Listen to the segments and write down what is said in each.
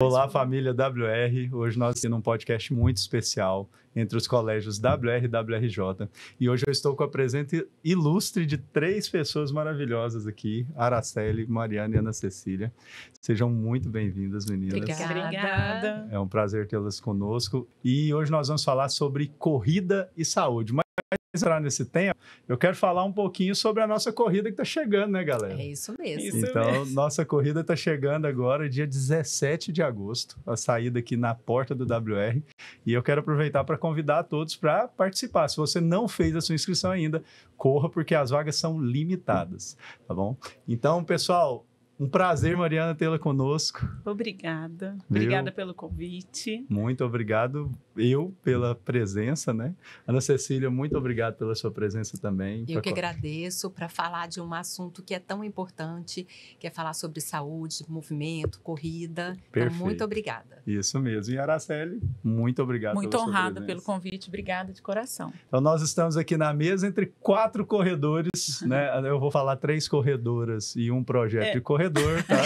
Olá, família WR. Hoje nós estamos num podcast muito especial entre os colégios WR e WRJ. E hoje eu estou com a presença ilustre de 3 pessoas maravilhosas aqui, Araceli, Mariana e Ana Cecília. Sejam muito bem-vindas, meninas. Obrigada. É um prazer tê-las conosco. E hoje nós vamos falar sobre corrida e saúde. Mas entrar nesse tema, eu quero falar um pouquinho sobre a nossa corrida que está chegando, né, galera? É isso mesmo. Então, nossa corrida está chegando agora, dia 17 de agosto, a saída aqui na porta do WR. E eu quero aproveitar para convidar a todos para participar. Se você não fez a sua inscrição ainda, corra, porque as vagas são limitadas, tá bom? Então, pessoal, um prazer, Mariana, tê-la conosco. Obrigada. Obrigada pelo convite. Muito obrigado, eu, pela presença, né? Ana Cecília, muito obrigado pela sua presença também. Eu que agradeço para falar de um assunto que é tão importante, que é falar sobre saúde, movimento, corrida. Perfeito. Então, muito obrigada. Isso mesmo. E Araceli, muito obrigado muito pela sua honrada presença. pelo convite. Obrigada de coração. Então, nós estamos aqui na mesa entre 4 corredores, né? Eu vou falar 3 corredoras e um projeto de corredor, tá?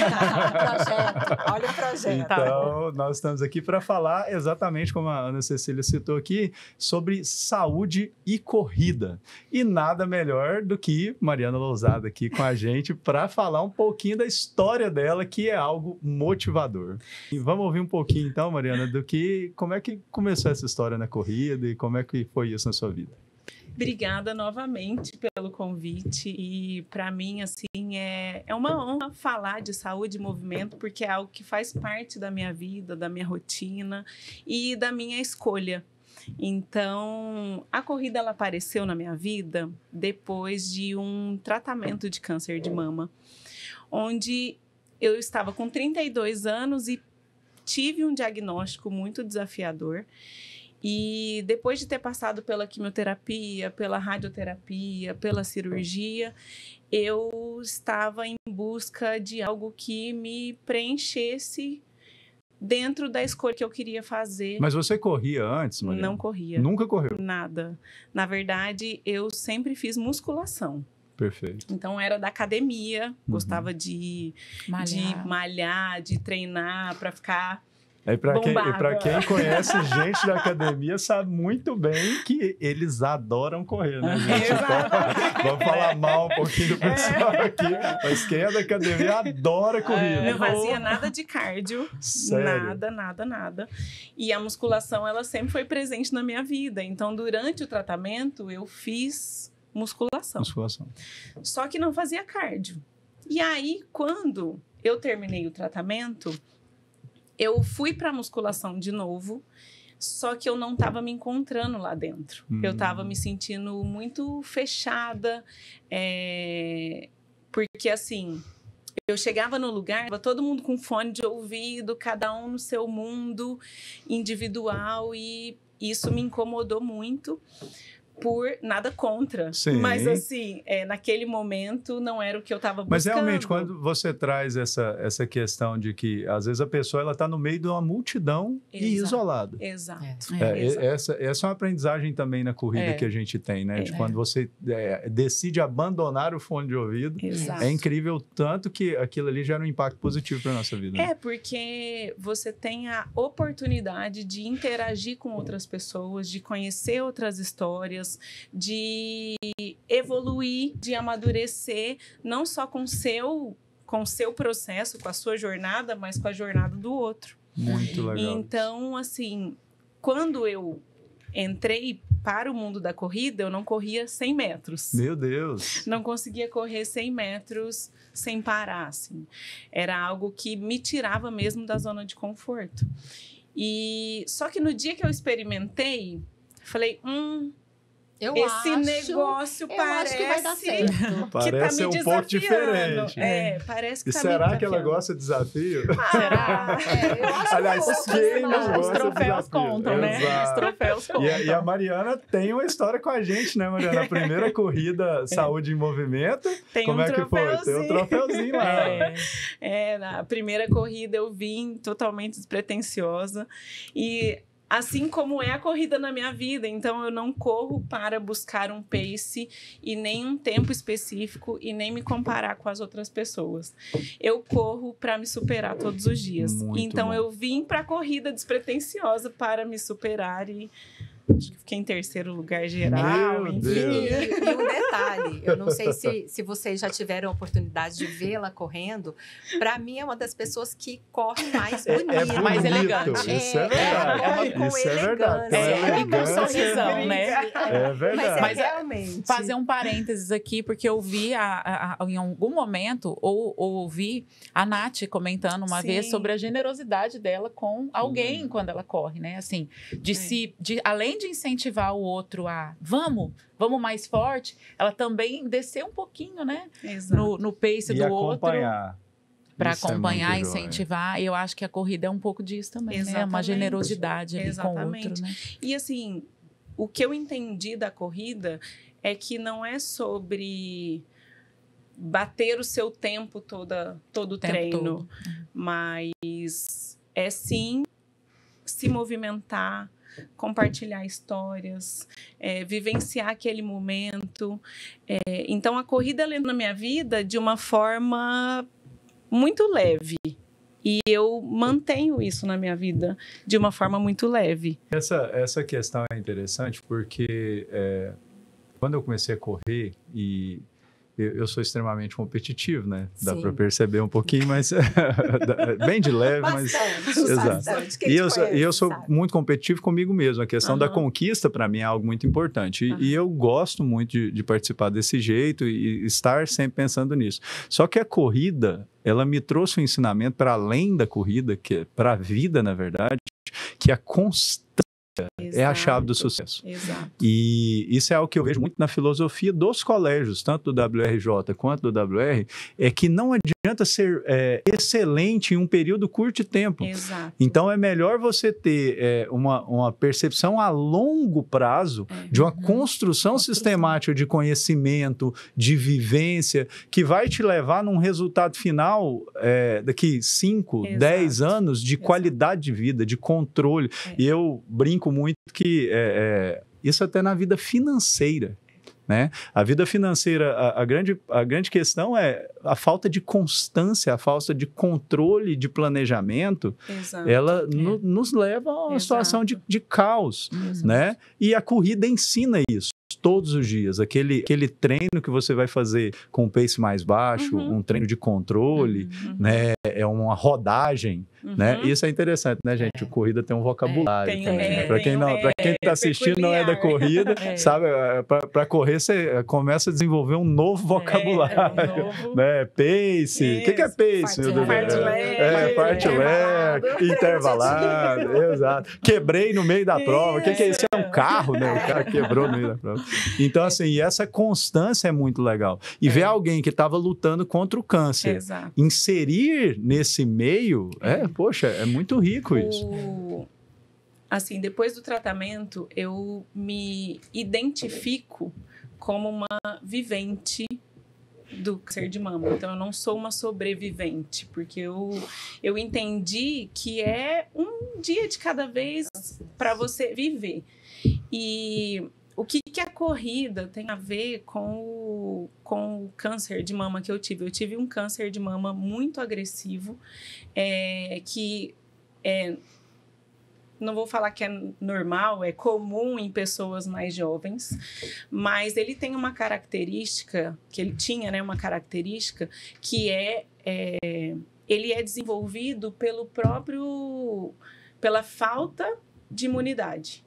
Olha o projeto. Então, nós estamos aqui para falar exatamente como a Ana Cecília citou aqui, sobre saúde e corrida. E nada melhor do que Mariana Lousada aqui com a gente para falar um pouquinho da história dela, que é algo motivador. E vamos ouvir um pouquinho, então, Mariana, como é que começou essa história na corrida e como é que foi isso na sua vida? Obrigada novamente pelo convite e para mim assim é uma honra falar de saúde e movimento, porque é algo que faz parte da minha vida, da minha rotina e da minha escolha. Então, a corrida ela apareceu na minha vida depois de um tratamento de câncer de mama, onde eu estava com 32 anos e tive um diagnóstico muito desafiador. E depois de ter passado pela quimioterapia, pela radioterapia, pela cirurgia, eu estava em busca de algo que me preenchesse dentro da escolha que eu queria fazer. Mas você corria antes, Mariana? Não corria. Nunca correu? Nada. Na verdade, eu sempre fiz musculação. Perfeito. Então, era da academia, gostava de malhar, de treinar para ficar... Para quem conhece gente da academia, sabe muito bem que eles adoram correr, né, gente? Então, vamos falar mal um pouquinho do pessoal aqui, mas quem é da academia adora corrida. Não fazia nada de cardio. Sério? Nada. E a musculação, ela sempre foi presente na minha vida. Então, durante o tratamento, eu fiz musculação. Só que não fazia cardio. E aí, quando eu terminei o tratamento, eu fui para a musculação de novo, só que eu não estava me encontrando lá dentro. Eu estava me sentindo muito fechada, porque assim, eu chegava no lugar, estava todo mundo com fone de ouvido, cada um no seu mundo individual, e isso me incomodou muito. Por nada contra. Sim. Mas assim, naquele momento não era o que eu estava buscando. Mas realmente, quando você traz essa questão de que às vezes a pessoa ela está no meio de uma multidão e isolada. Exato. Essa é uma aprendizagem também na corrida que a gente tem, né? De quando você decide abandonar o fone de ouvido, Exato. É incrível tanto que aquilo ali gera um impacto positivo para a nossa vida. Né? Porque você tem a oportunidade de interagir com outras pessoas, de conhecer outras histórias, de evoluir, de amadurecer, não só com o seu processo, com a sua jornada, mas com a jornada do outro. Muito legal. Então, assim, quando eu entrei para o mundo da corrida, eu não corria 100 metros. Meu Deus! Não conseguia correr 100 metros sem parar, assim. Era algo que me tirava mesmo da zona de conforto. Só que no dia que eu experimentei, falei, esse negócio parece que vai dar certo. Parece tá me um pouco diferente. Parece que e tá será que ela gosta de desafio? Será? Eu acho Aliás, quem não gosta de desafio? Os troféus contam, né? Os troféus contam. E a Mariana tem uma história com a gente, né, Mariana? A primeira corrida Saúde em Movimento. Como é que foi? Tem um troféuzinho lá. Na primeira corrida eu vim totalmente despretensiosa e Assim como é a corrida na minha vida. Então, eu não corro para buscar um pace e nem um tempo específico e nem me comparar com as outras pessoas. Eu corro para me superar todos os dias. Muito então, bom. eu vim para a corrida despretensiosa para me superar e acho que fiquei em terceiro lugar geral. Meu Enfim. Deus. E um detalhe, eu não sei se vocês já tiveram a oportunidade de vê-la correndo, para mim é uma das pessoas que corre mais bonita. mais bonito, elegante. Isso é verdade. Ela corre com Isso é verdade. Tem uma elegância. E com elegância. sorrisão, né? É verdade. Mas é- realmente. Fazer um parênteses aqui, porque eu vi em algum momento, ou ouvi a Nath comentando uma Sim. vez sobre a generosidade dela com alguém quando ela corre, né? Assim, além de incentivar o outro a vamos mais forte, ela também descer um pouquinho, né? Exato. No pace E do outro. acompanhar. Para Isso é acompanhar, muito joia. incentivar. Eu acho que a corrida é um pouco disso também, né? Uma Exatamente. generosidade ali com o Exatamente. outro, né? E assim, o que eu entendi da corrida é que não é sobre bater o seu tempo todo o tempo treino, todo. mas é sim se movimentar, compartilhar histórias, vivenciar aquele momento. Então, a corrida ela entrou na minha vida de uma forma muito leve. E eu mantenho isso na minha vida de uma forma muito leve. Essa questão é interessante porque quando eu comecei a correr e eu sou extremamente competitivo, né? Dá Sim. para perceber um pouquinho, mas bem de leve, mas exato. Bastante. Quem E te eu conhece sou sabe. muito competitivo comigo mesmo. A questão da conquista, para mim, é algo muito importante. E eu gosto muito de participar desse jeito e estar sempre pensando nisso. Só que a corrida, ela me trouxe um ensinamento para além da corrida, que é para a vida, na verdade, que a constância é a chave do sucesso. Exato. E isso é algo que eu vejo muito na filosofia dos colégios, tanto do WRJ quanto do WR, é que não adianta ser excelente em um período curto de tempo. Exato. Então, é melhor você ter uma percepção a longo prazo de uma construção sistemática de conhecimento, de vivência, que vai te levar num resultado final daqui 5, Exato. 10 anos de Exato. qualidade de vida, de controle. E eu brinco muito que isso até na vida financeira. Né? A vida financeira, a grande questão é a falta de constância, a falta de controle, de planejamento, Exato. ela nos leva a uma situação de caos, né? E a corrida ensina isso todos os dias, aquele treino que você vai fazer com um pace mais baixo, um treino de controle, né? É uma rodagem, né? Isso é interessante, né, gente? A corrida tem um vocabulário. Para quem está assistindo não é da corrida, sabe? Para correr você começa a desenvolver um novo vocabulário, né? Pace, o que é pace? Fartlek, intervalado, exato. Quebrei no meio da prova, o que é isso? É um carro, né? O cara quebrou no meio da prova. Então, assim, essa constância é muito legal. E ver alguém que estava lutando contra o câncer, inserir nesse meio, poxa, é muito rico isso. Assim, depois do tratamento, eu me identifico como uma vivente do câncer de mama. Então, eu não sou uma sobrevivente, porque eu entendi que é um dia de cada vez para você viver. E o que a corrida tem a ver com o câncer de mama que eu tive? Eu tive um câncer de mama muito agressivo, que não vou falar que é normal, é comum em pessoas mais jovens, mas ele tem uma característica, que ele tinha, né, uma característica que ele é desenvolvido pela falta de imunidade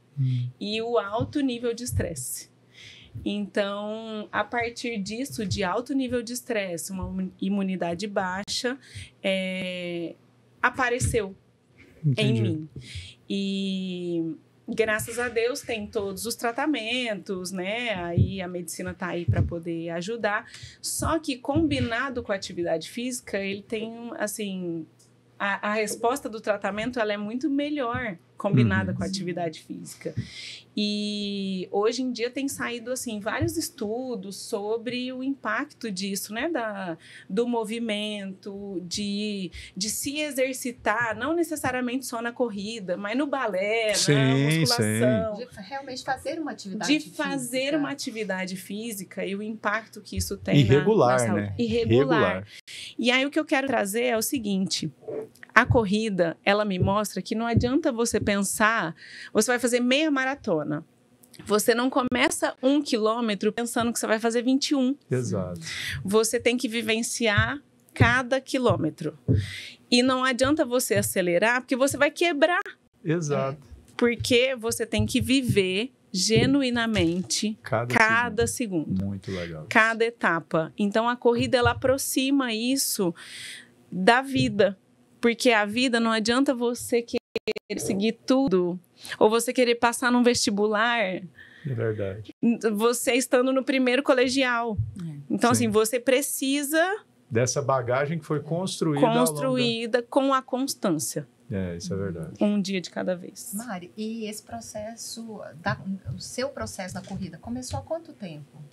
e o alto nível de estresse. Então, a partir disso, de alto nível de estresse, uma imunidade baixa, apareceu em mim. E graças a Deus tem todos os tratamentos, né? Aí a medicina tá aí para poder ajudar. Só que combinado com a atividade física, ele tem, assim, a resposta do tratamento ela é muito melhor combinada com a atividade física. E hoje em dia tem saído assim vários estudos sobre o impacto disso, né, do movimento, de se exercitar, não necessariamente só na corrida, mas no balé, na musculação. De realmente fazer uma atividade física. De fazer uma atividade física e o impacto que isso tem irregular, na saúde. Né? Irregular. E aí o que eu quero trazer é o seguinte: a corrida, ela me mostra que não adianta você pensar, você vai fazer meia maratona. Você não começa 1 quilômetro pensando que você vai fazer 21. Exato. Você tem que vivenciar cada quilômetro. E não adianta você acelerar, porque você vai quebrar. Exato. Porque você tem que viver genuinamente cada segundo. Muito legal. Cada etapa. Então, a corrida, ela aproxima isso da vida. Porque a vida não adianta você querer seguir tudo, ou você querer passar num vestibular. É verdade. Você estando no primeiro colegial. Então, Sim. assim, você precisa... dessa bagagem que foi construída com a constância. Isso é verdade. Um dia de cada vez. Mari, e esse processo, o seu processo na corrida, começou há quanto tempo?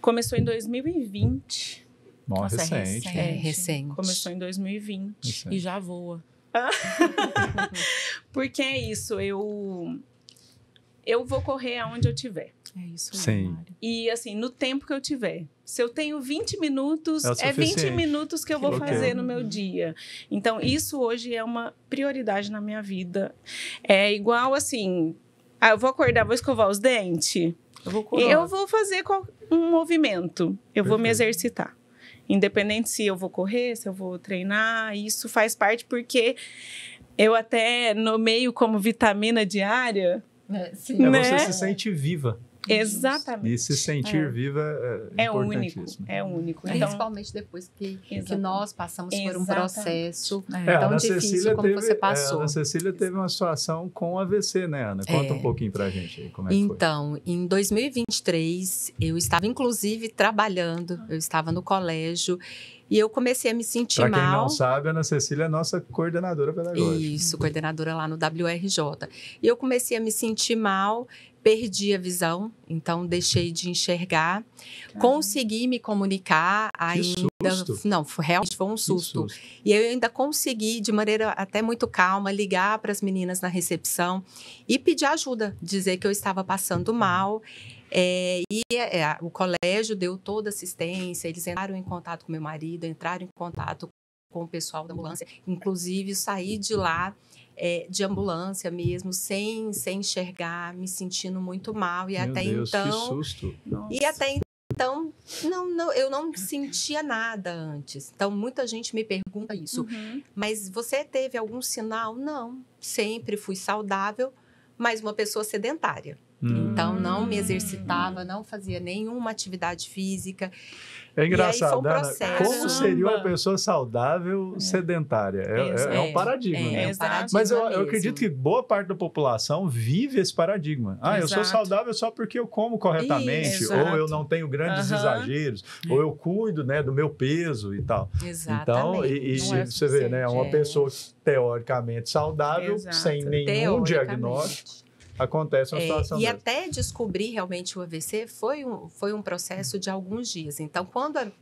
Começou em 2020. Nossa, Nossa, recente. É recente. Começou em 2020. Recente. E já voa. Porque é isso, eu vou correr aonde eu tiver. É isso aí, Sim. Mari. E assim, no tempo que eu tiver. Se eu tenho 20 minutos, É o é 20 suficiente. minutos que eu vou Ok. fazer no meu dia. Então, isso hoje é uma prioridade na minha vida. É igual assim, eu vou acordar, vou escovar os dentes, eu vou fazer um movimento, eu vou me Perfeito. exercitar. Independente se eu vou correr, se eu vou treinar, isso faz parte porque eu até nomeio como vitamina diária. Sim. Né? Você se sente viva. Exatamente. E se sentir viva É único, importantíssimo. é único. Então, Principalmente depois que nós passamos por um Exatamente. processo A tão Ana difícil Cecília como teve, você passou. A Ana Cecília teve uma situação com AVC, né, Ana? Conta um pouquinho pra gente aí, como é que foi. Então, em 2023, eu estava inclusive trabalhando, eu estava no colégio e eu comecei a me sentir Pra quem mal. não sabe, a Ana Cecília é nossa coordenadora pedagógica. Isso, coordenadora lá no WRJ. E eu comecei a me sentir mal, perdi a visão, então deixei de enxergar. Consegui me comunicar ainda. susto. Não, realmente foi um susto. E eu ainda consegui, de maneira até muito calma, ligar para as meninas na recepção e pedir ajuda, dizer que eu estava passando mal. O colégio deu toda assistência, eles entraram em contato com meu marido, entraram em contato com o pessoal da ambulância. Inclusive, saí de lá de ambulância mesmo, sem enxergar, me sentindo muito mal. E Meu até Deus, então. que susto. E até então, eu não sentia nada antes. Então, muita gente me pergunta isso. Mas você teve algum sinal? Não. Sempre fui saudável, mas uma pessoa sedentária. Então, não me exercitava, não fazia nenhuma atividade física. É engraçado, e aí foi um Ana, processo. como seria uma pessoa saudável sedentária? É um paradigma, né? É um paradigma Mas eu mesmo. acredito que boa parte da população vive esse paradigma. Eu sou Exato. saudável só porque eu como corretamente, Isso, ou exato. eu não tenho grandes exageros, ou eu cuido, né, do meu peso e tal. Então, Exatamente. Não é você vê, né, uma suficiente, pessoa teoricamente saudável, Exato. sem nenhum Teoricamente. diagnóstico, acontece uma situação E dessa. até descobrir realmente o AVC foi um processo de alguns dias. Então,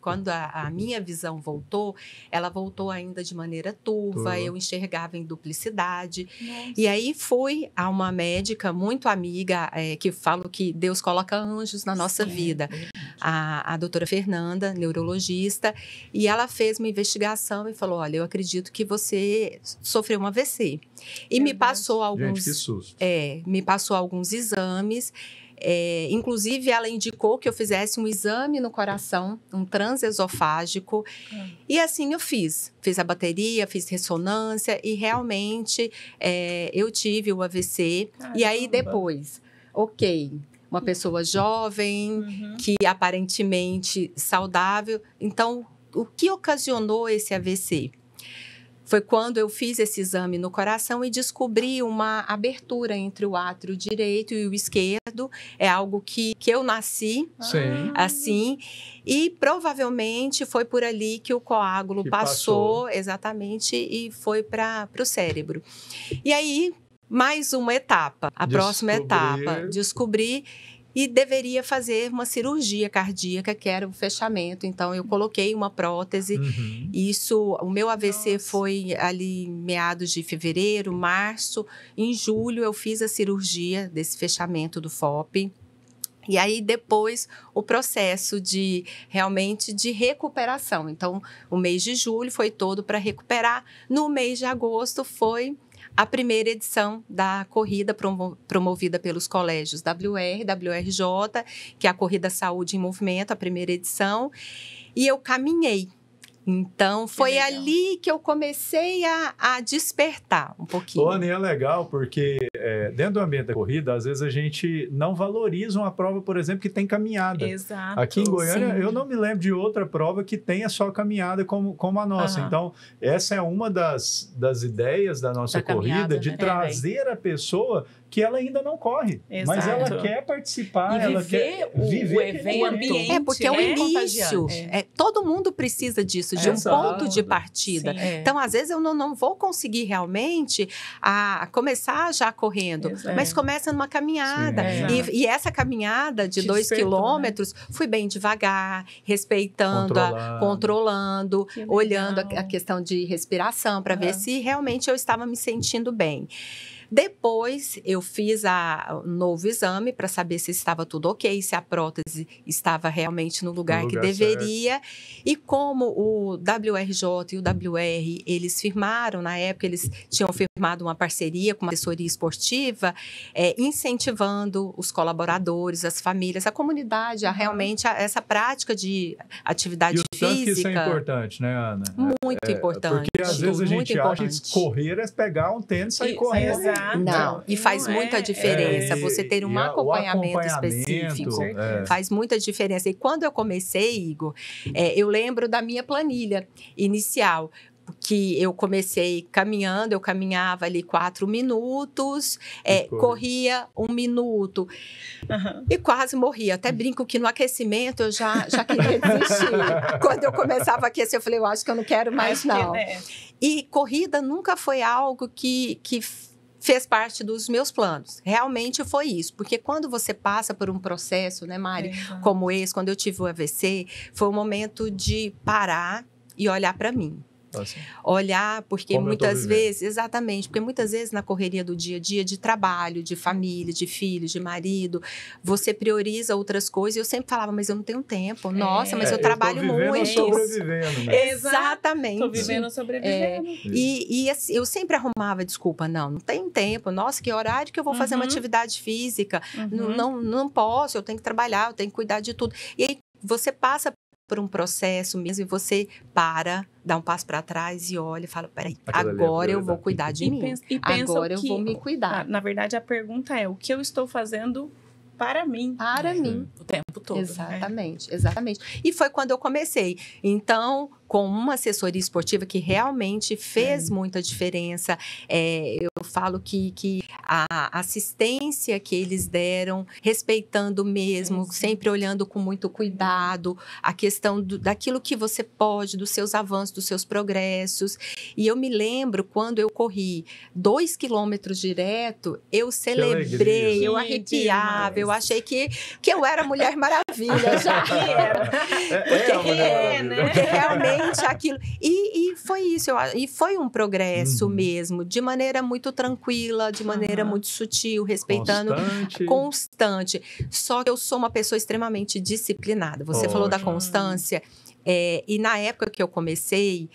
quando a minha visão voltou, ela voltou ainda de maneira turva, eu enxergava em duplicidade. Nossa. E aí fui a uma médica muito amiga, que falo que Deus coloca anjos na nossa vida, a doutora Fernanda, neurologista, e ela fez uma investigação e falou, olha, eu acredito que você sofreu um AVC. E me passou alguns... Gente, que susto. Me passou alguns exames, inclusive ela indicou que eu fizesse um exame no coração, um transesofágico, e assim eu fiz a bateria, fiz ressonância e realmente eu tive o AVC. Caramba. E aí depois, uma pessoa jovem, que aparentemente saudável, então o que ocasionou esse AVC? Foi quando eu fiz esse exame no coração e descobri uma abertura entre o átrio direito e o esquerdo, cedo, é algo que eu nasci Sim. assim, e provavelmente foi por ali que o coágulo Que passou, exatamente, e foi para o cérebro. E aí, mais uma etapa, a próxima etapa, descobrir e deveria fazer uma cirurgia cardíaca, que era o fechamento. Então, eu coloquei uma prótese. Uhum. Isso, o meu AVC Nossa. foi ali meados de fevereiro, março. Em julho, eu fiz a cirurgia desse fechamento do FOP. E aí, depois, o processo realmente de recuperação. Então, o mês de julho foi todo para recuperar. No mês de agosto, foi a primeira edição da corrida promovida pelos colégios WRJ, que é a Corrida Saúde em Movimento, a primeira edição. E eu caminhei. Então, foi ali que eu comecei a despertar um pouquinho. Ô, Anny, é legal porque dentro do ambiente da corrida, às vezes a gente não valoriza uma prova, por exemplo, que tem caminhada. Exato. Aqui em Goiânia, Sim. eu não me lembro de outra prova que tenha só caminhada como a nossa. Aham. Então, essa é uma das ideias da nossa Da corrida, caminhada, de né? trazer a pessoa que ela ainda não corre, mas ela Exato. quer participar, E ela viver quer o viver evento. aquele O ambiente. Porque é o É início. contagiante. Todo mundo precisa disso, de um Exato. ponto de partida. Sim. Então, às vezes, eu não vou conseguir realmente a começar já correndo, Exato. mas começa numa caminhada. Sim. Exato. E essa caminhada de Te 2 despertou, quilômetros, fui bem devagar, respeitando, controlando, Que legal. olhando a questão de respiração, para ver Aham. se realmente eu estava me sentindo bem. Depois, eu fiz um novo exame para saber se estava tudo ok, se a prótese estava realmente no lugar que lugar deveria. E como o WRJ e o WR, eles firmaram, na época, eles tinham firmado uma parceria com uma assessoria esportiva, incentivando os colaboradores, as famílias, a comunidade, a realmente essa prática de atividade E o tanto que isso é física. importante, né, Ana? Muito importante. Porque às vezes a muito gente acha importante. que correr é pegar um tênis e sair Isso, correndo. exato. Não, e faz Não muita é- diferença você ter um o acompanhamento acompanhamento, específico. é. Faz muita diferença. E quando eu comecei, Igor, eu lembro da minha planilha inicial. Que eu comecei caminhando, eu caminhava ali 4 minutos, corria 1 minuto Aham. e quase morria. Até brinco que no aquecimento eu já queria desistir. Quando eu começava a aquecer, eu falei, eu acho que eu não quero mais, Acho que, não. né, E corrida nunca foi algo que fez parte dos meus planos. Realmente foi isso. Porque quando você passa por um processo, né, Mari, exato. como esse, quando eu tive o AVC, foi o momento de parar e olhar para mim. Assim. Olhar, porque Como eu tô muitas vivendo. vezes, exatamente, porque muitas vezes na correria do dia a dia, de trabalho, de família, de filhos, de marido, você prioriza outras coisas. E eu sempre falava, mas eu não tenho tempo. Nossa, mas eu trabalho tô vivendo muito. sobrevivendo, né? Exatamente. Tô vivendo, sobrevivendo. E assim, eu sempre arrumava desculpa, não tem tempo. Nossa, que horário que eu vou fazer uma Uhum. atividade física? Uhum. Não posso, eu tenho que trabalhar, eu tenho que cuidar de tudo. E aí você passa por um processo mesmo e você dá um passo para trás e olha e fala, peraí, Aquilo ali é agora eu vou prioridade. cuidar de mim. Pensa Agora o eu que- vou me cuidar. Na verdade, a pergunta é: o que eu estou fazendo para mim? Para mim. O tempo todo. Exatamente, exatamente. E foi quando eu comecei. Então, com uma assessoria esportiva que realmente fez muita diferença, eu falo que a assistência que eles deram, respeitando mesmo, sempre olhando com muito cuidado, a questão daquilo que você pode, dos seus avanços, dos seus progressos. E eu me lembro quando eu corri 2 quilômetros direto, eu celebrei, alegria. eu Que arrepiava, eu demais. achei que eu era Mulher Maravilha já. Porque realmente aquilo. E foi isso. E foi um progresso mesmo, de maneira muito tranquila, de maneira muito sutil, respeitando. Constante. Só que eu sou uma pessoa extremamente disciplinada. Você falou da constância. E na época que eu comecei,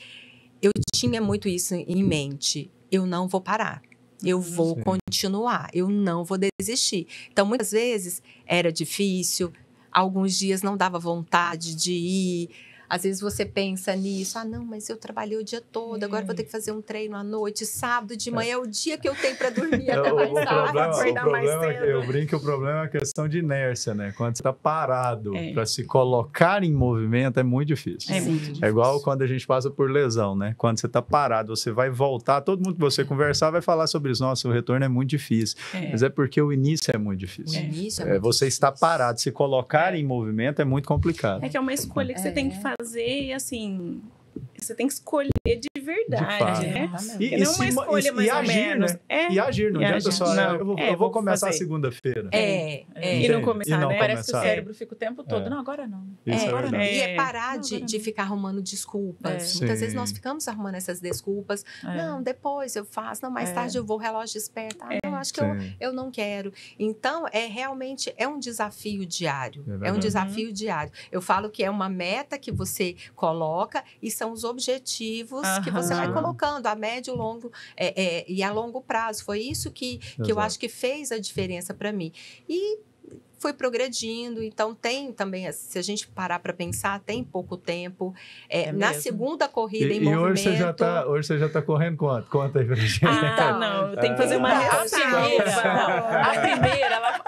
eu tinha muito isso em mente. Eu não vou parar. Eu vou continuar. Eu não vou desistir. Então, muitas vezes, era difícil. Alguns dias não dava vontade de ir. Às vezes você pensa nisso, não, mas eu trabalhei o dia todo, agora vou ter que fazer um treino à noite, sábado de manhã é o dia que eu tenho para dormir até mais tarde, acordar mais cedo. Eu brinco que o problema é a questão de inércia, né? Quando você está parado para se colocar em movimento, é muito difícil. É muito difícil. É igual quando a gente passa por lesão, né? Quando você está parado, você vai voltar, todo mundo que você conversar vai falar sobre isso. Nossa, o retorno é muito difícil. Mas é porque o início é muito difícil. Você está parado, se colocar em movimento é muito complicado. É que é uma escolha que você tem que fazer e, assim, você tem que escolher de verdade, né? E não uma escolha mais ou menos. Né? E agir, não adianta só, eu vou começar segunda-feira. E não começar, né? Parece que o cérebro fica o tempo todo, não, agora não. Agora não. E parar de ficar arrumando desculpas. Muitas vezes nós ficamos arrumando essas desculpas. Não, depois eu faço, não, mais tarde eu vou, relógio esperto. Não, acho que eu não quero. Então, realmente é um desafio diário. É um desafio diário. Eu falo que é uma meta que você coloca e são os objetivos que você vai colocando a médio, longo e a longo prazo. Foi isso que eu acho que fez a diferença para mim. E foi progredindo, então tem também, se a gente parar para pensar, tem pouco tempo. Na segunda corrida em movimento... E hoje você já tá correndo quanto? Conta aí pra gente. Não, tem que fazer uma A primeira, ela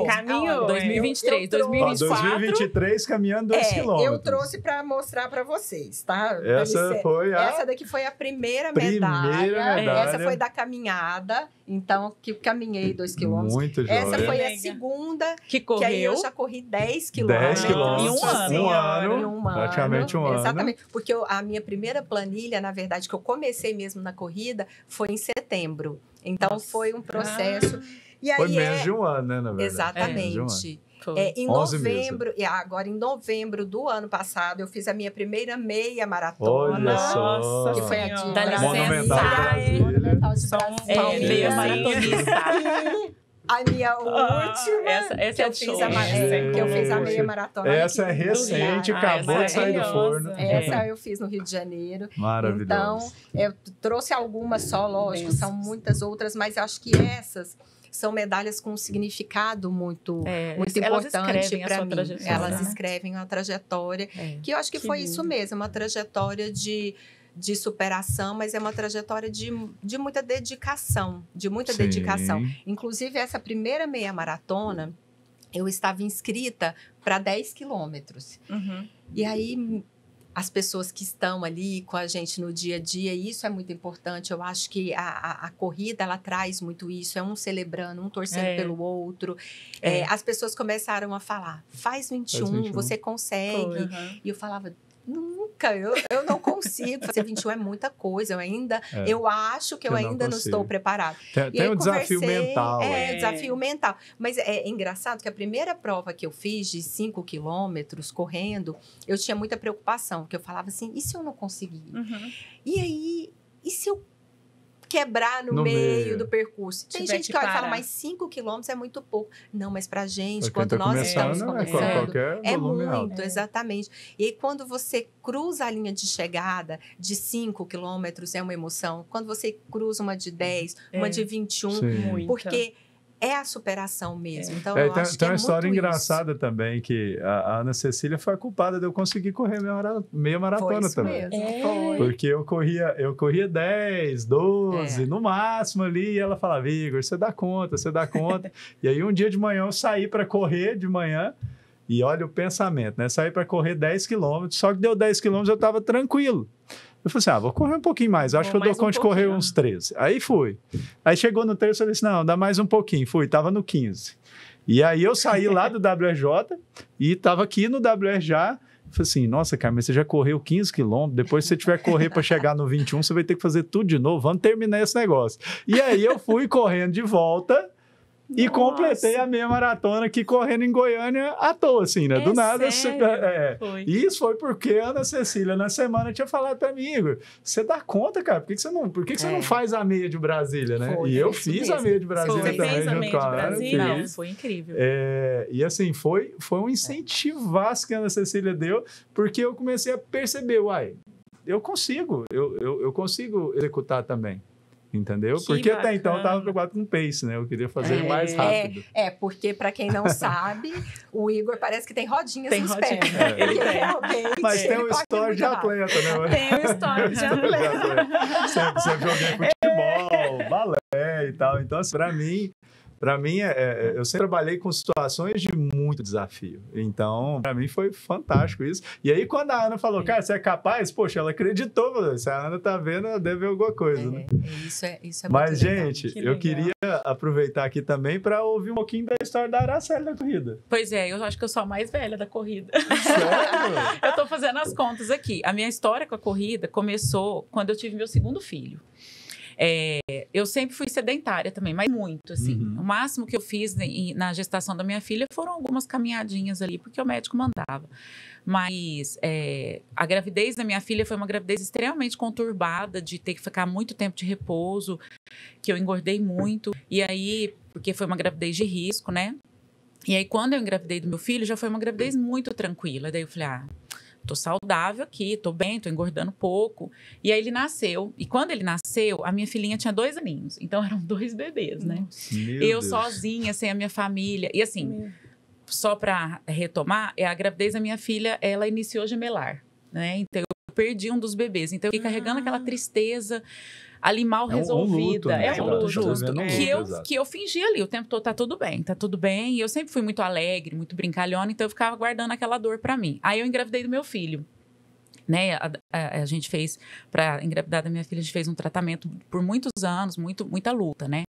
caminhou. 2023, 2024. 2023 caminhando 2 quilômetros. Eu trouxe para mostrar para vocês, tá? Essa daqui foi a primeira medalha. Essa foi da caminhada, então que eu caminhei 2 quilômetros. Muito joia. Essa foi a segunda que correu. Que aí eu já corri 10 quilômetros. 10 quilômetros. Em um ano. Praticamente um ano. Exatamente. Porque a minha primeira planilha, na verdade, que eu comecei mesmo na corrida, foi em setembro. Então, foi um processo. E aí foi menos de um ano, né, na verdade? Exatamente. Em novembro, agora em novembro do ano passado, eu fiz a minha primeira meia maratona. Olha só. Que foi a de Monumental de Brasília. Meia maratonista. A minha última, essa eu fiz que eu fiz a meia maratona. Essa é recente, acabou de sair do forno. Essa eu fiz no Rio de Janeiro. Maravilhoso. Então, eu trouxe algumas só, lógico, são muitas outras, mas eu acho que essas são medalhas com um significado muito importante para mim. Elas escrevem a trajetória, que eu acho que foi isso mesmo, uma trajetória de superação, mas é uma trajetória de muita dedicação, dedicação. Inclusive, essa primeira meia maratona, eu estava inscrita para 10 quilômetros. E aí, as pessoas que estão ali com a gente no dia a dia, isso é muito importante. Eu acho que a corrida, ela traz muito isso, é um celebrando, um torcendo pelo outro. As pessoas começaram a falar, faz 21, você consegue. E eu falava, nunca, eu não consigo. Fazer 21 é muita coisa. Eu acho que eu ainda não estou preparada. Tem um desafio mental. Desafio mental. Mas é engraçado que a primeira prova que eu fiz de 5 quilômetros correndo, eu tinha muita preocupação, porque eu falava assim, e se eu não conseguir? E aí, e se eu quebrar no meio do percurso? Tem gente que olha e fala, mas 5 quilômetros é muito pouco. Não, mas pra gente, quando nós estamos começando, é muito, exatamente. E aí, quando você cruza a linha de chegada de 5 quilômetros, é uma emoção. Quando você cruza uma de 10, uma de 21, porque é a superação mesmo. Então, eu acho que tem uma história engraçada também, que a Ana Cecília foi a culpada de eu conseguir correr meia maratona também. Porque eu corria 10, 12, no máximo ali, e ela falava, Igor, você dá conta. E aí, um dia de manhã, eu saí para correr de manhã, e olha o pensamento, né? Saí para correr 10 quilômetros, só que deu 10 quilômetros, eu estava tranquilo. Eu falei assim, vou correr um pouquinho mais. Acho que eu dou conta de correr uns 13. Aí fui. Aí chegou no 13, eu falei assim, não, dá mais um pouquinho. Fui, tava no 15. E aí eu saí lá do WRJ e tava aqui no WR já. Falei assim, nossa, cara, mas você já correu 15 quilômetros. Depois, se você tiver que correr para chegar no 21, você vai ter que fazer tudo de novo. Vamos terminar esse negócio. E aí eu fui correndo de volta. E completei a meia maratona aqui correndo em Goiânia à toa, assim, né? Do nada. E isso foi porque a Ana Cecília, na semana, tinha falado para mim, Igor, você dá conta, cara? Por que você não faz a meia de Brasília, né? E eu fiz a meia de Brasília também, junto com a Ana. Não, foi incrível. E assim, foi um incentivaço que a Ana Cecília deu, porque eu comecei a perceber, eu consigo executar também. entendeu? Que Porque até então eu bacana. estava preocupado com o pace, né? Eu queria fazer mais rápido. Porque para quem não sabe, o Igor parece que tem rodinhas Tem nos rodinha. pés. Né? Ele tem. Realmente, Mas tem ele um corre histórico de muito rápido. atleta, né? Tem uma história de atleta. Sempre joguei futebol, balé e tal. Então, assim, para mim, eu sempre trabalhei com situações de muito desafio. Então, para mim foi fantástico isso. E aí, quando a Ana falou, cara, você é capaz? Poxa, ela acreditou. Se a Ana tá vendo, ela deve ver alguma coisa, né? Isso é Mas, muito legal. gente, Que eu legal. queria aproveitar aqui também para ouvir um pouquinho da história da Araceli da corrida. Pois é, eu acho que eu sou a mais velha da corrida. Sério? Eu tô fazendo as contas aqui. A minha história com a corrida começou quando eu tive meu segundo filho. Eu sempre fui sedentária também, mas muito, assim. Uhum. O máximo que eu fiz na gestação da minha filha foram algumas caminhadinhas ali, porque o médico mandava. Mas a gravidez da minha filha foi uma gravidez extremamente conturbada, de ter que ficar muito tempo de repouso, que eu engordei muito. E aí, porque foi uma gravidez de risco, né? E aí, quando eu engravidei do meu filho, já foi uma gravidez muito tranquila. Daí eu falei, tô saudável aqui, tô bem, tô engordando pouco. E aí ele nasceu. E quando ele nasceu, a minha filhinha tinha 2 aninhos. Então eram 2 bebês, né? Meu Eu Deus. sozinha, sem a minha família. E assim, só pra retomar, a gravidez da minha filha, ela iniciou gemelar, né? Então eu perdi um dos bebês. Então eu fiquei carregando aquela tristeza ali mal resolvida. luto, né? É Você um tá luto. vivendo um luto, exato. Que eu fingi ali o tempo todo, tá tudo bem. E eu sempre fui muito alegre, muito brincalhona, então eu ficava guardando aquela dor pra mim. Aí eu engravidei do meu filho. Né? A gente fez, pra engravidar da minha filha, a gente fez um tratamento por muitos anos, muita luta, né?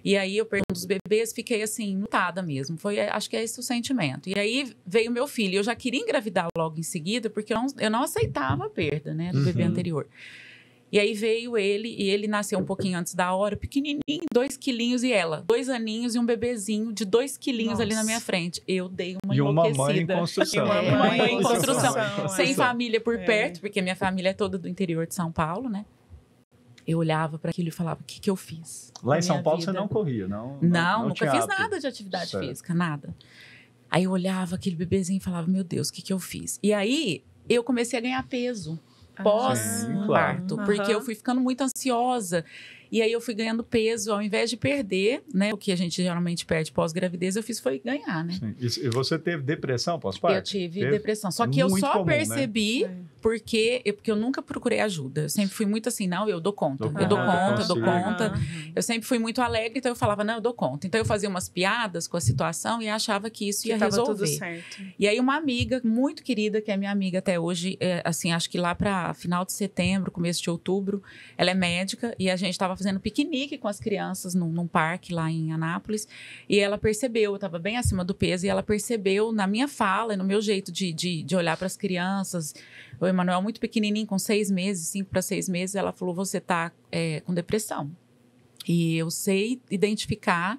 E aí eu perdi um dos bebês, fiquei assim, lutada mesmo. Acho que é esse o sentimento. E aí veio meu filho. Eu já queria engravidar logo em seguida, porque eu não aceitava a perda, né, do bebê anterior. E aí veio ele, e ele nasceu um pouquinho antes da hora, pequenininho, 2 quilinhos, e ela, 2 aninhos e um bebezinho de 2 quilinhos ali na minha frente. Eu dei uma E uma mãe em enlouquecida. construção. Uma mãe em construção. Sem Sem família por perto, porque minha família é toda do interior de São Paulo, né? Eu olhava para aquilo e falava, o que eu fiz? Lá em na São minha Paulo vida? você não corria, não? Não, nunca tinha fiz hábito. nada de atividade Certo. física, nada. Aí eu olhava aquele bebezinho e falava, meu Deus, o que eu fiz? E aí eu comecei a ganhar peso pós-parto, claro. porque eu fui ficando muito ansiosa. E aí eu fui ganhando peso, ao invés de perder, né? O que a gente geralmente perde pós-gravidez, eu fiz foi ganhar, né? Sim. E você teve depressão pós-parto? Eu tive depressão. Só que eu Muito só comum, percebi né? porque eu nunca procurei ajuda. Eu sempre fui muito assim, não, eu dou conta. Dou Eu dou conta, conta, dou consigo. conta. Eu sempre fui muito alegre, então eu falava, não, eu dou conta. Então eu fazia umas piadas com a situação e achava que isso ia tava resolver. tudo certo. E aí uma amiga muito querida, que é minha amiga até hoje, assim, acho que lá para final de setembro, começo de outubro, ela é médica e a gente estava fazendo piquenique com as crianças num parque lá em Anápolis, e ela percebeu, eu estava bem acima do peso, e ela percebeu na minha fala, no meu jeito de olhar para as crianças, o Emanuel muito pequenininho, com 6 meses, 5 para 6 meses, ela falou, você tá com depressão. E eu sei identificar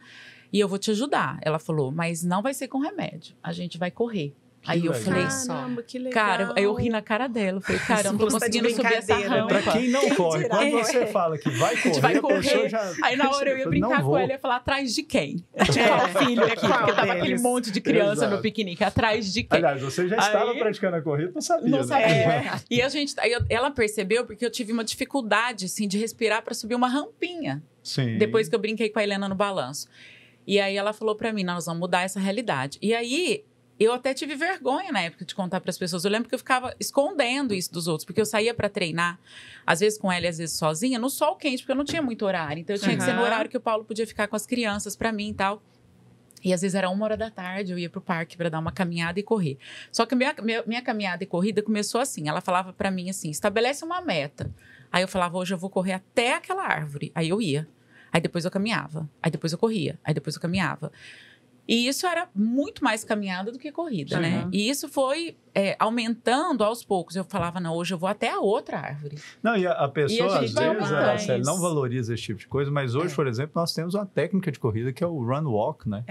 e eu vou te ajudar. Ela falou, mas não vai ser com remédio, a gente vai correr. Aí eu legal. falei, Caramba, que legal. cara, eu ri na cara dela. Eu falei, cara, eu não tô Gosta de conseguindo subir essa brincadeira, rampa. né? Pra quem não corre, dirá? quando você fala que vai correr, vai a pessoa correr. já... Aí na hora eu ia brincar Não com vou. ela e ia falar, atrás de quem? De qual filho aqui? Qual Porque tava aquele deles? monte de criança Exato. no piquenique. Atrás de quem? Aliás, você já estava Aí- praticando a corrida, não sabia, Não né? sabia. E ela percebeu porque eu tive uma dificuldade, assim, de respirar para subir uma rampinha. Sim. Depois que eu brinquei com a Helena no balanço. E aí ela falou pra mim, nós vamos mudar essa realidade. E aí eu até tive vergonha na época de contar para as pessoas. Eu lembro que eu ficava escondendo isso dos outros, porque eu saía para treinar, às vezes com ela e às vezes sozinha, no sol quente, porque eu não tinha muito horário. Então eu tinha que ser no horário que o Paulo podia ficar com as crianças para mim e tal. E às vezes era 1h da tarde, eu ia pro parque para dar uma caminhada e correr. Só que minha caminhada e corrida começou assim. Ela falava para mim assim, estabelece uma meta. Aí eu falava, hoje eu vou correr até aquela árvore. Aí eu ia. Aí depois eu caminhava. Aí depois eu corria. Aí depois eu caminhava. E isso era muito mais caminhada do que corrida, né? E isso foi aumentando aos poucos. Eu falava, não, hoje eu vou até a outra árvore. Não, e a pessoa, E a às gente vai vezes, aumentar Araceli, não isso. valoriza esse tipo de coisa, mas hoje, por exemplo, nós temos uma técnica de corrida que é o run walk, né?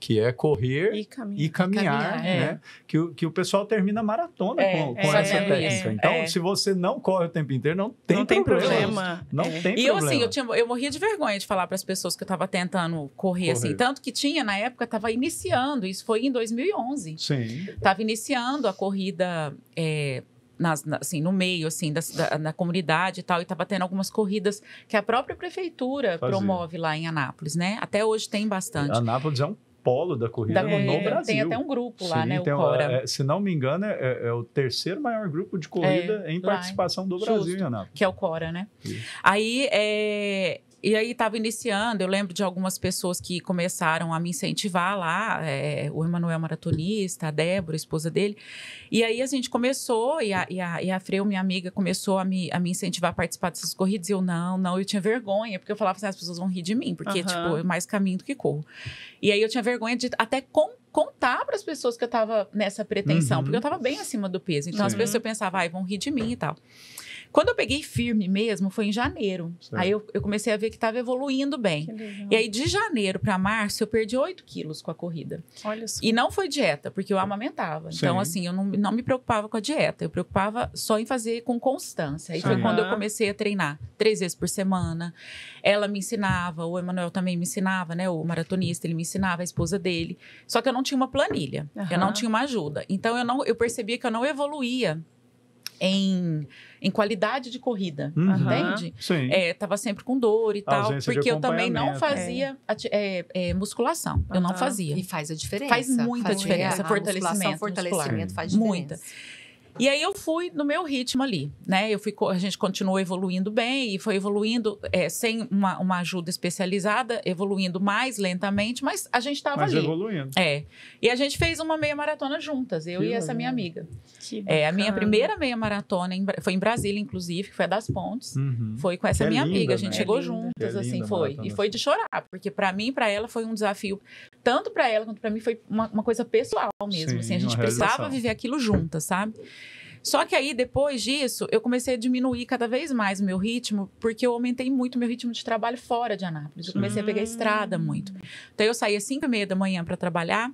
Que é correr E caminhar. e caminhar, caminhar, né? Que o pessoal termina maratona com essa fazendo técnica. isso. Então, se você não corre o tempo inteiro, não tem Não problema. tem problema. Não tem E eu, problema. assim, eu morria de vergonha de falar para as pessoas que eu estava tentando correr, assim. Tanto que tinha, na época, estava iniciando. Isso foi em 2011. Sim. Estava iniciando a corrida assim, no meio, assim, da comunidade e tal, e estava tendo algumas corridas que a própria prefeitura promove lá em Anápolis, né? Até hoje tem bastante. Anápolis é um polo da corrida no Brasil. Tem até um grupo lá, Sim, né? O Cora. Se não me engano, é o terceiro maior grupo de corrida em participação do Brasil em Anápolis. Que é o Cora, né? Sim. Aí, e aí estava iniciando, eu lembro de algumas pessoas que começaram a me incentivar lá, o Emanuel maratonista, a Débora, a esposa dele. E aí a gente começou, e a Freu, minha amiga, começou a me incentivar a participar dessas corridas. E eu, eu tinha vergonha, porque eu falava assim, as pessoas vão rir de mim, porque, tipo, é mais caminho do que corro. E aí eu tinha vergonha de até contar para as pessoas que eu estava nessa pretensão, porque eu estava bem acima do peso. Então as pessoas pensavam, vão rir de mim e tal. Quando eu peguei firme mesmo, foi em janeiro. Certo. Aí eu comecei a ver que estava evoluindo bem. E aí, de janeiro para março, eu perdi 8 quilos com a corrida. Olha só. E não foi dieta, porque eu amamentava. Sim. Então, assim, eu não me preocupava com a dieta. Eu preocupava só em fazer com constância. Aí foi quando eu comecei a treinar 3 vezes por semana. Ela me ensinava, o Emanuel também me ensinava, né? O maratonista, ele me ensinava, a esposa dele. Só que eu não tinha uma planilha. Eu não tinha uma ajuda. Então, eu percebia que eu não evoluía em qualidade de corrida, entende? Sim. Tava sempre com dor e tal, porque eu também não fazia musculação. Eu não fazia. E faz a diferença. Faz muita diferença. Fortalecimento faz diferença. Muita. E aí eu fui no meu ritmo ali, né? A gente continuou evoluindo bem e foi evoluindo sem uma ajuda especializada, evoluindo mais lentamente, mas a gente estava ali. Evoluindo. E a gente fez uma meia maratona juntas, eu e essa minha amiga. A minha primeira meia maratona foi em Brasília, inclusive, que foi a das Pontes. Foi com essa minha amiga, a gente chegou juntas, assim, foi. E foi de chorar, porque para mim e para ela foi um desafio, tanto para ela quanto para mim foi uma coisa pessoal mesmo. Sim, assim, a gente precisava viver aquilo juntas, sabe? Só que aí, depois disso, eu comecei a diminuir cada vez mais o meu ritmo, porque eu aumentei muito o meu ritmo de trabalho fora de Anápolis. Eu comecei a pegar estrada muito. Então, eu saía às 5h30 da manhã para trabalhar,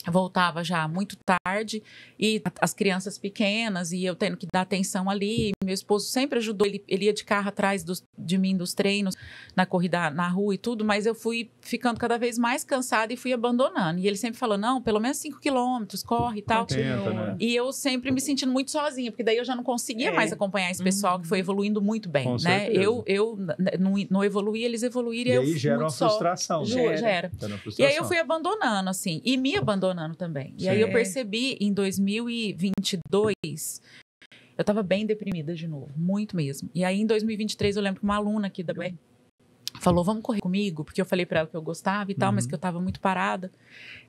voltava já muito tarde, e as crianças pequenas, e eu tendo que dar atenção ali. Meu esposo sempre ajudou, ele ia de carro atrás de mim, dos treinos, na corrida na rua e tudo, mas eu fui ficando cada vez mais cansada e fui abandonando. E ele sempre falou, não, pelo menos 5 quilômetros, corre e tal. Tenta, né? E eu sempre me sentindo muito sozinha, porque daí eu já não conseguia mais acompanhar esse pessoal que foi evoluindo muito bem, com né? Eu não evoluí, eles evoluíram. E aí gera uma frustração. Gera. E aí eu fui abandonando, assim, e me abandonando também. E aí eu percebi em 2022, eu tava bem deprimida de novo, muito mesmo. E aí em 2023 eu lembro que uma aluna aqui da BR falou, vamos correr comigo? Porque eu falei pra ela que eu gostava e tal, mas que eu tava muito parada.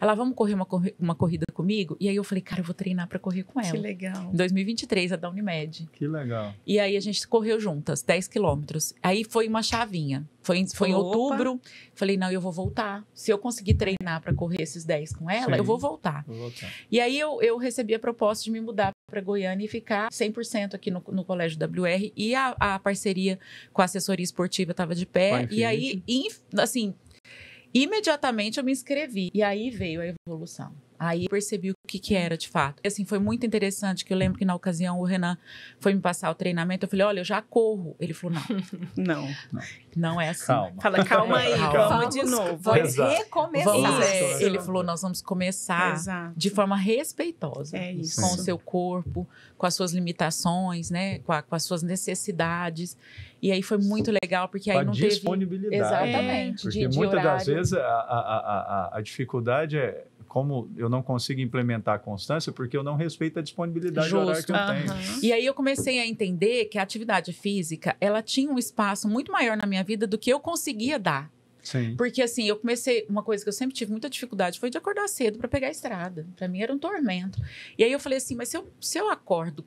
Ela, vamos correr uma corrida comigo? E aí eu falei, cara, eu vou treinar pra correr com ela. Que legal. Em 2023, a da Unimed. Que legal. E aí a gente correu juntas, 10 quilômetros. Aí foi uma chavinha. Foi em outubro. Falei, não, eu vou voltar. Se eu conseguir treinar pra correr esses 10 com ela, eu vou voltar. E aí eu recebi a proposta de me mudar para Goiânia e ficar 100% aqui no Colégio WR. E a parceria com a assessoria esportiva estava de pé. E aí, assim, imediatamente eu me inscrevi. E aí veio a evolução. Aí eu percebi o que era de fato. E, assim, foi muito interessante, que eu lembro que na ocasião o Renan foi me passar o treinamento. Eu falei, olha, eu já corro. Ele falou, não é assim. Calma. Fala, calma aí, vamos de novo. Vamos recomeçar. Ele falou, nós vamos começar de forma respeitosa. Com o seu corpo, com as suas limitações, né? Com as suas necessidades. E aí foi muito legal, porque aí não teve... disponibilidade. Exatamente. Porque muitas das vezes a dificuldade é como eu não consigo implementar a constância, porque eu não respeito a disponibilidade do horário que eu tenho. E aí eu comecei a entender que a atividade física, ela tinha um espaço muito maior na minha vida do que eu conseguia dar. Sim. Porque assim, eu comecei, uma coisa que eu sempre tive muita dificuldade foi de acordar cedo para pegar a estrada. Para mim era um tormento. E aí eu falei assim, mas se eu acordo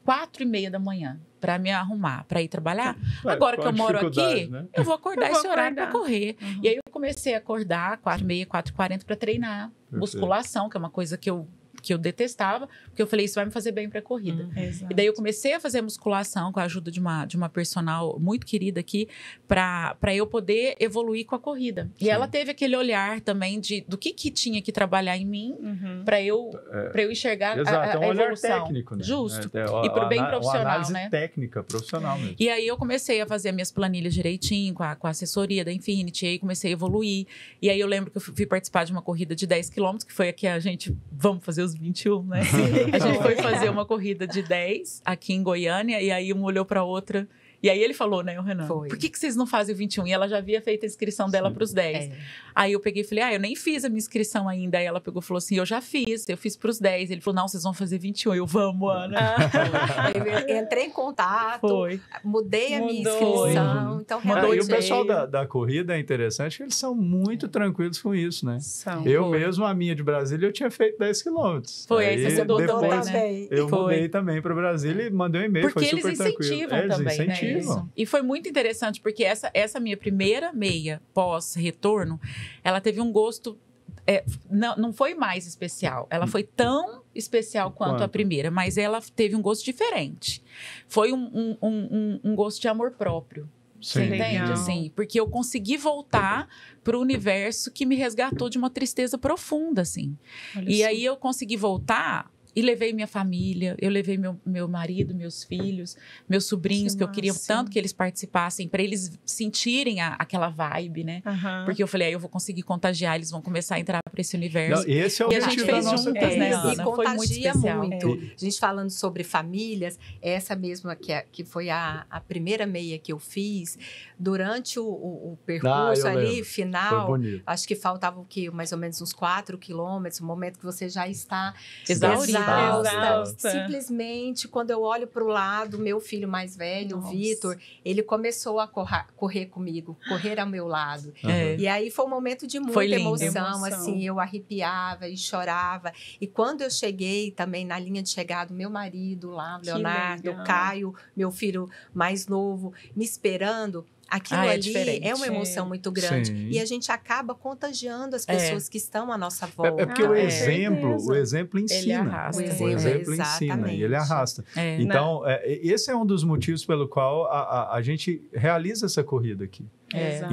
4h30 da manhã para me arrumar, para ir trabalhar, agora que eu moro aqui, né? Eu vou acordar esse horário para correr. E aí eu comecei a acordar 4h30, 4h40 para treinar. Musculação, que é uma coisa que eu detestava, porque eu falei, isso vai me fazer bem para a corrida. E daí eu comecei a fazer musculação com a ajuda de uma personal muito querida aqui, para eu poder evoluir com a corrida. E ela teve aquele olhar também do que tinha que trabalhar em mim, para eu enxergar a olhar evolução. Técnico, né? Justo. E para o bem profissional, uma análise né? técnica, profissional mesmo. E aí eu comecei a fazer minhas planilhas direitinho, com a assessoria da Infinity, e aí comecei a evoluir. E aí eu lembro que eu fui participar de uma corrida de 10 quilômetros, que foi a que a gente, vamos fazer os 21, né? A gente foi fazer uma corrida de 10 aqui em Goiânia, e aí um olhou para outra. E aí ele falou, né, o Renan? Foi. Por que vocês não fazem o 21? E ela já havia feito a inscrição dela para os 10. Aí eu peguei e falei, eu nem fiz a minha inscrição ainda. Aí ela pegou e falou assim, eu fiz para os 10. Ele falou, não, vocês vão fazer 21. Eu, vamos, Ana. Eu entrei em contato, mudei a minha inscrição. Então, E o pessoal da corrida é interessante, eles são muito tranquilos com isso, né? Eu mesmo, a minha de Brasília, eu tinha feito 10 quilômetros. Aí você mudou depois, também. Eu mudei também para Brasília e mandei um e-mail, foi super tranquilo. Porque eles incentivam também, né? Isso. E foi muito interessante, porque essa minha primeira meia pós-retorno, ela teve um gosto... não foi mais especial. Ela foi tão especial quanto a primeira, mas ela teve um gosto diferente. Foi um gosto de amor próprio. Você entende? Assim, porque eu consegui voltar para o universo que me resgatou de uma tristeza profunda, assim. Aí eu consegui voltar... E levei minha família, eu levei meu marido, meus filhos, meus sobrinhos, que eu queria tanto que eles participassem, para eles sentirem aquela vibe, né? Porque eu falei, eu vou conseguir contagiar, eles vão começar a entrar para esse universo. Não, esse é o objetivo da nossa juntas, né, Ana? E contagia muito. A gente falando sobre famílias, essa mesma que foi a primeira meia que eu fiz, durante o percurso ali, final, acho que faltava mais ou menos uns 4 quilômetros, o momento que você já está exausta. Simplesmente, quando eu olho para o lado, meu filho mais velho, o Vitor, ele começou a correr comigo, correr ao meu lado. E aí foi um momento de muita emoção, assim, eu arrepiava e chorava. E quando eu cheguei também na linha de chegada, meu marido lá, o Leonardo, o Caio, meu filho mais novo, me esperando. Aquilo ali é uma emoção muito grande. Sim. E a gente acaba contagiando as pessoas que estão à nossa volta. É porque o exemplo ensina. Ele arrasta. O exemplo ensina e ele arrasta. Então, esse é um dos motivos pelo qual a gente realiza essa corrida aqui.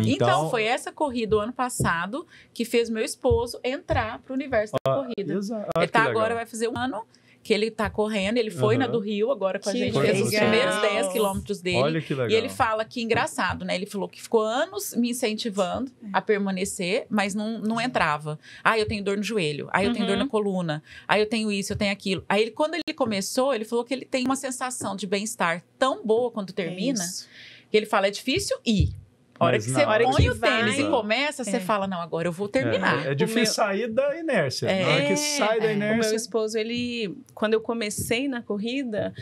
Então, foi essa corrida o ano passado que fez meu esposo entrar para o universo da corrida. Ele agora vai fazer um ano que ele tá correndo, ele foi na do Rio agora com a gente, fez os primeiros 10 quilômetros dele. Olha que legal. E ele fala que engraçado, né? Ele falou que ficou anos me incentivando a permanecer, mas não entrava. Eu tenho dor no joelho, eu tenho dor na coluna, eu tenho isso, eu tenho aquilo. Aí, quando ele começou, ele falou que ele tem uma sensação de bem-estar tão boa quando termina, que ele fala, é difícil ir. A hora que você põe o tênis e começa, você fala, não, agora eu vou terminar. É difícil sair da inércia. Na hora que sai da inércia... O meu esposo, quando eu comecei na corrida,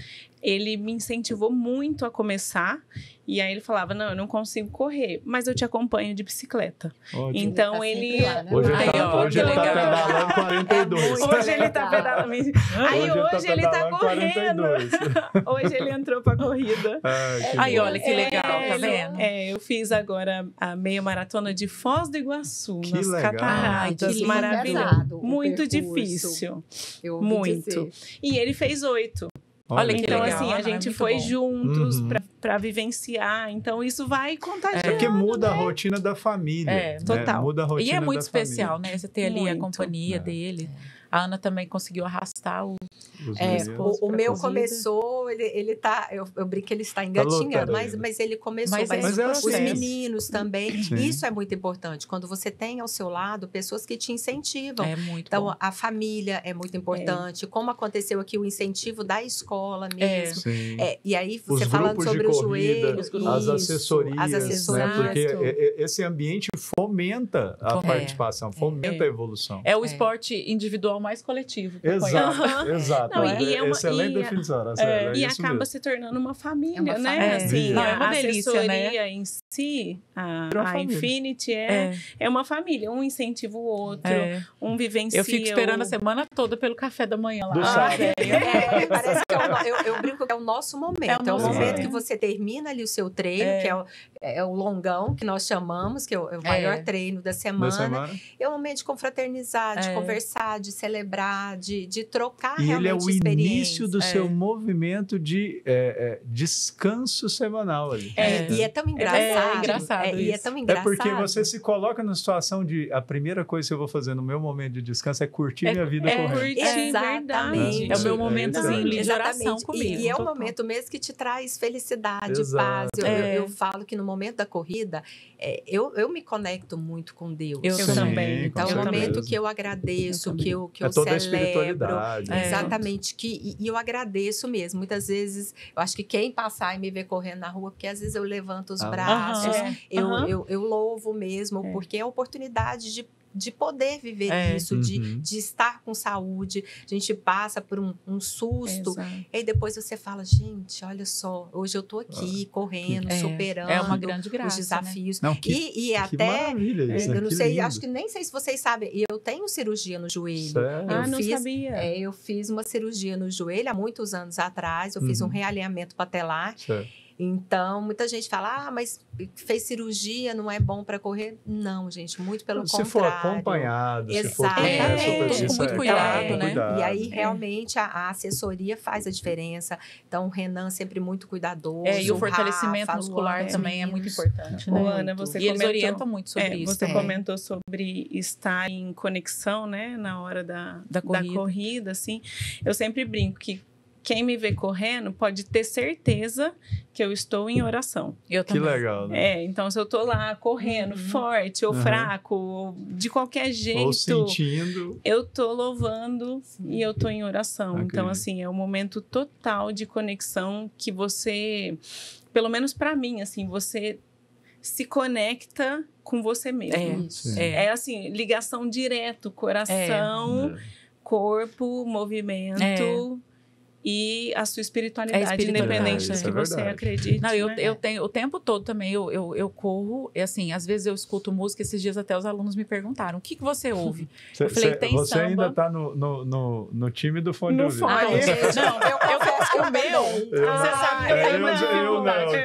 ele me incentivou muito a começar. E aí ele falava, não, eu não consigo correr, mas eu te acompanho de bicicleta. Ótimo. Então ele... Lá, né? Hoje ele tá pedalando 42. Hoje ele tá pedalando. Aí hoje ele tá correndo. Hoje ele entrou pra corrida. Aí, olha que legal, tá vendo? Eu fiz agora a meia maratona de Foz do Iguaçu, que nas legal. Cataratas. Que maravilhoso. Muito percurso. Difícil. Muito. E ele fez 8. Olha que então, legal. assim, a gente foi juntos para vivenciar. Então, isso vai contagiando. É porque muda a rotina da família. Total. Muda a rotina e é muito da especial, família. né? Você ter ali a companhia dele. A Ana também conseguiu arrastar o o meu começou, ele tá, eu brinco que ele está engatinhando, mas ele começou, mas os meninos também. Sim. Isso é muito importante, quando você tem ao seu lado pessoas que te incentivam. É muito então, bom. a família é muito importante, como aconteceu aqui o incentivo da escola mesmo. E aí, você falando sobre os joelhos, as assessorias, né? Porque esse ambiente fomenta a participação, fomenta a evolução. É o esporte individual mais coletivo. Exato. Não, excelente definição. E acaba se tornando uma família, uma né? família. Assim, Não, é uma a delícia, assessoria né? em si, a Infinity é uma família. Um incentiva o outro, um vivencia. Eu fico esperando a semana toda pelo café da manhã lá. Do sábado. Parece que eu brinco que é o nosso momento. É o momento que você termina ali o seu treino, que é o longão, que nós chamamos, que é o maior treino da semana. É um momento de confraternizar, de conversar, de celebrar, de trocar e realmente ele é o experiências. início do seu movimento de descanso semanal ali. E é tão engraçado. engraçado e é tão engraçado. É porque você se coloca na situação de a primeira coisa que eu vou fazer no meu momento de descanso é curtir minha vida correndo. Exatamente. É o meu momentozinho de oração comigo. E é o momento mesmo que te traz felicidade, paz. Eu falo que no momento da corrida, eu me conecto muito com Deus. Eu também. Então, é o momento que eu agradeço, que eu que eu toda a celebro. espiritualidade. Exatamente. E eu agradeço mesmo. Muitas vezes, eu acho que quem passar e me ver correndo na rua, porque às vezes eu levanto os braços, eu louvo mesmo, porque é a oportunidade de poder viver isso, de estar com saúde. A gente passa por um susto, e aí depois você fala, gente, olha só, hoje eu tô aqui correndo, superando uma grande graça, os desafios. Né? Não, e que até, maravilha isso, eu não que sei, lindo. acho que nem sei se vocês sabem, eu tenho cirurgia no joelho. Sério? Não sabia. Eu fiz uma cirurgia no joelho há muitos anos atrás, eu fiz um realinhamento patelar. Certo. Então, muita gente fala, mas fez cirurgia, não é bom para correr? Não, gente, muito pelo contrário. Se for acompanhado, se for com muito cuidado, né? E aí, realmente, a assessoria faz a diferença. Então, o Renan sempre muito cuidadoso. E o fortalecimento muscular também é muito importante, né? Ana, você e eles orientam muito sobre isso. Você comentou sobre estar em conexão, né? Na hora da corrida, assim. Eu sempre brinco que quem me vê correndo pode ter certeza que eu estou em oração. Eu também. Que legal, né? Então, se eu tô lá correndo, forte ou fraco, ou de qualquer jeito... Ou sentindo... Eu tô louvando e eu tô em oração. Então, assim, é um momento total de conexão que você... Pelo menos para mim, assim, você se conecta com você mesmo. É assim, ligação direto, coração, corpo, movimento... E a sua espiritualidade, independente do que você acredite. Não, eu tenho o tempo todo também, eu corro, e assim, às vezes eu escuto música, esses dias até os alunos me perguntaram, o que você ouve? Eu falei, tem você samba. Ainda tá no time do fone de ouvido. Não, eu confesso que o meu, você sabe que eu tenho uma dificuldade.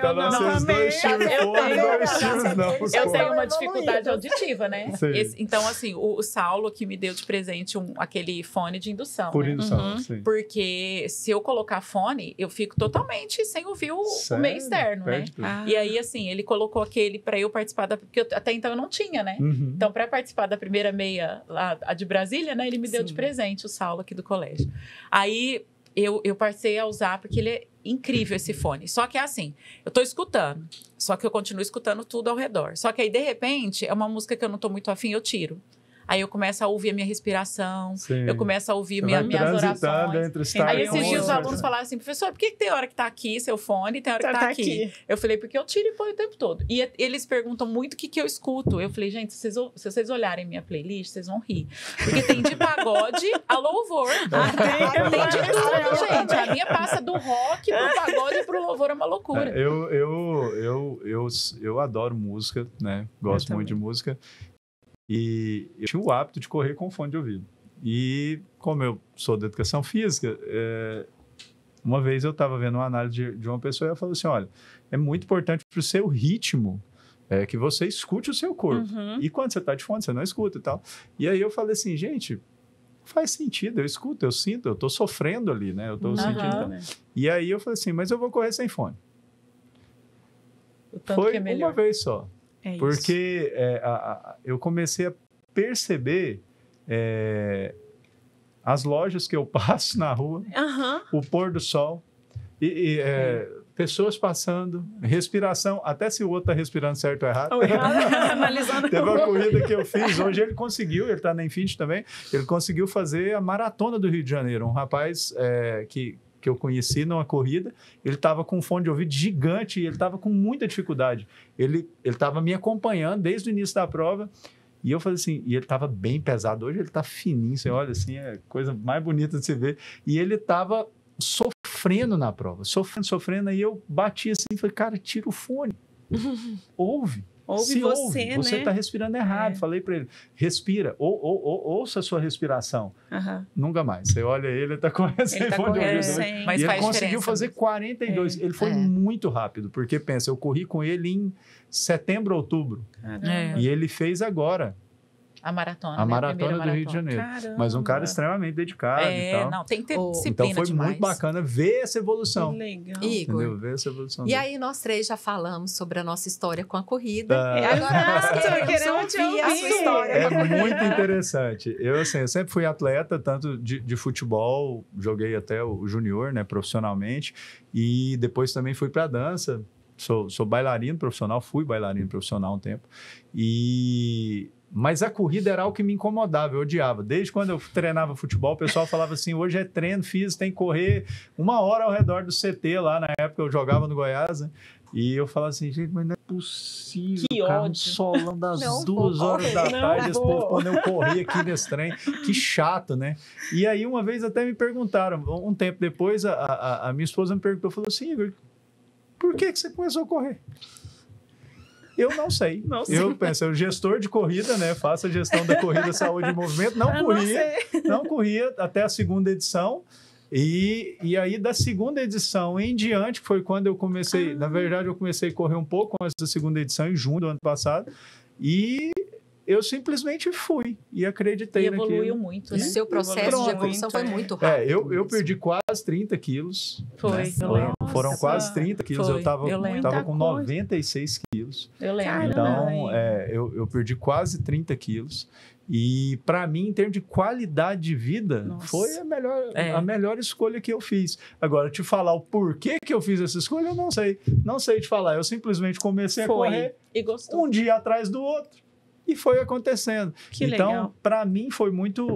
Eu tenho uma dificuldade auditiva, né? Então, assim, o Saulo que me deu de presente aquele fone de indução. Por indução, sim. Porque se eu colocar fone, eu fico totalmente sem ouvir o meio externo, né? E aí, assim, ele colocou aquele para eu participar porque até então eu não tinha, né? Então, para participar da primeira meia, a de Brasília, né? Ele me deu de presente, o Saulo aqui do colégio. Aí, eu passei a usar, porque ele é incrível esse fone. Só que é assim, eu tô escutando, só que eu continuo escutando tudo ao redor. Só que aí, de repente, é uma música que eu não tô muito afim, eu tiro. Aí eu começo a ouvir a minha respiração, eu começo a ouvir minhas orações. Aí esses dias os alunos falaram assim, professor, por que tem hora que tá aqui seu fone e tem hora que tá aqui? Eu falei, porque eu tiro e põe o tempo todo. E eles perguntam muito o que eu escuto. Eu falei, gente, se vocês olharem minha playlist, vocês vão rir. Porque tem de pagode a louvor. Tem de tudo, gente. A minha passa do rock pro pagode e pro louvor, é uma loucura. Eu adoro música, né? Gosto muito de música. E eu tinha o hábito de correr com fone de ouvido. E como eu sou da educação física, uma vez eu estava vendo uma análise de uma pessoa e ela falou assim, olha, é muito importante para o seu ritmo que você escute o seu corpo. E quando você está de fone, você não escuta e tal. E aí eu falei assim, gente, faz sentido, eu escuto, eu sinto, eu estou sofrendo ali, né? Eu estou sentindo também. E aí eu falei assim, mas eu vou correr sem fone. O tanto Foi que é melhor. uma vez só. Porque eu comecei a perceber as lojas que eu passo na rua, o pôr do sol, pessoas passando, respiração, até se o outro está respirando certo ou errado. Analisando. Teve uma corrida que eu fiz, hoje ele está na Infinity também, ele conseguiu fazer a maratona do Rio de Janeiro. Um rapaz que eu conheci numa corrida, ele estava com um fone de ouvido gigante e ele estava com muita dificuldade. Ele estava me acompanhando desde o início da prova e eu falei assim, e ele estava bem pesado. Hoje ele está fininho, você olha assim, é a coisa mais bonita de se ver. E ele estava sofrendo na prova, sofrendo, aí eu bati assim e falei, cara, tira o fone, ouve você, né? Você está respirando errado. Falei para ele, respira, ouça a sua respiração. Nunca mais. Você olha ele está correndo sem fone de ouvido. Mas e ele conseguiu fazer 42. Ele foi muito rápido, porque pensa, eu corri com ele em setembro, outubro. E ele fez agora. A maratona. A maratona do Rio de Janeiro. Caramba. Mas um cara extremamente dedicado e tal. Não, tem que ter disciplina então foi demais. muito bacana ver essa evolução. Que legal. Igor, ver essa evolução. E aí nós três já falamos sobre a nossa história com a corrida. Agora nós queremos ouvir a sua história. É muito interessante. Eu sempre fui atleta, tanto de futebol, joguei até o junior, né, profissionalmente, e depois também fui para dança. Sou bailarino profissional, fui bailarino profissional um tempo. Mas a corrida era algo que me incomodava, eu odiava. Desde quando eu treinava futebol, o pessoal falava assim, hoje é treino físico, tem que correr 1 hora ao redor do CT lá, na época eu jogava no Goiás, né? E eu falava assim, gente, mas não é possível, que cara, ódio. um solão das Não 2 horas da tarde, esse vou. povo quando eu corri aqui nesse trem, que chato, né? E aí uma vez até me perguntaram, um tempo depois, a minha esposa me perguntou, falou assim, Igor, por que você começou a correr? Eu não sei. Eu pensei, o gestor de corrida, né? Faço a gestão da corrida, saúde e movimento. Não corria até a 2ª edição. E aí, da 2ª edição em diante, que foi quando eu comecei... Na verdade, eu comecei a correr um pouco antes da 2ª edição, em junho do ano passado. E eu simplesmente fui e acreditei naquilo. E evoluiu muito, né? O seu processo de evolução foi muito rápido. Eu perdi quase 30 quilos. Foi, né? eu lembro. Foram quase 30 quilos. Foi, Eu tava com coisa. 96 quilos. Eu lembro. Então, eu perdi quase 30 quilos. E, para mim, em termos de qualidade de vida, Nossa. foi a melhor escolha que eu fiz. Agora, te falar o porquê que eu fiz essa escolha, eu não sei. Não sei te falar. Eu simplesmente comecei a correr E gostou. um dia atrás do outro. E foi acontecendo. Que então, legal. para mim, foi muito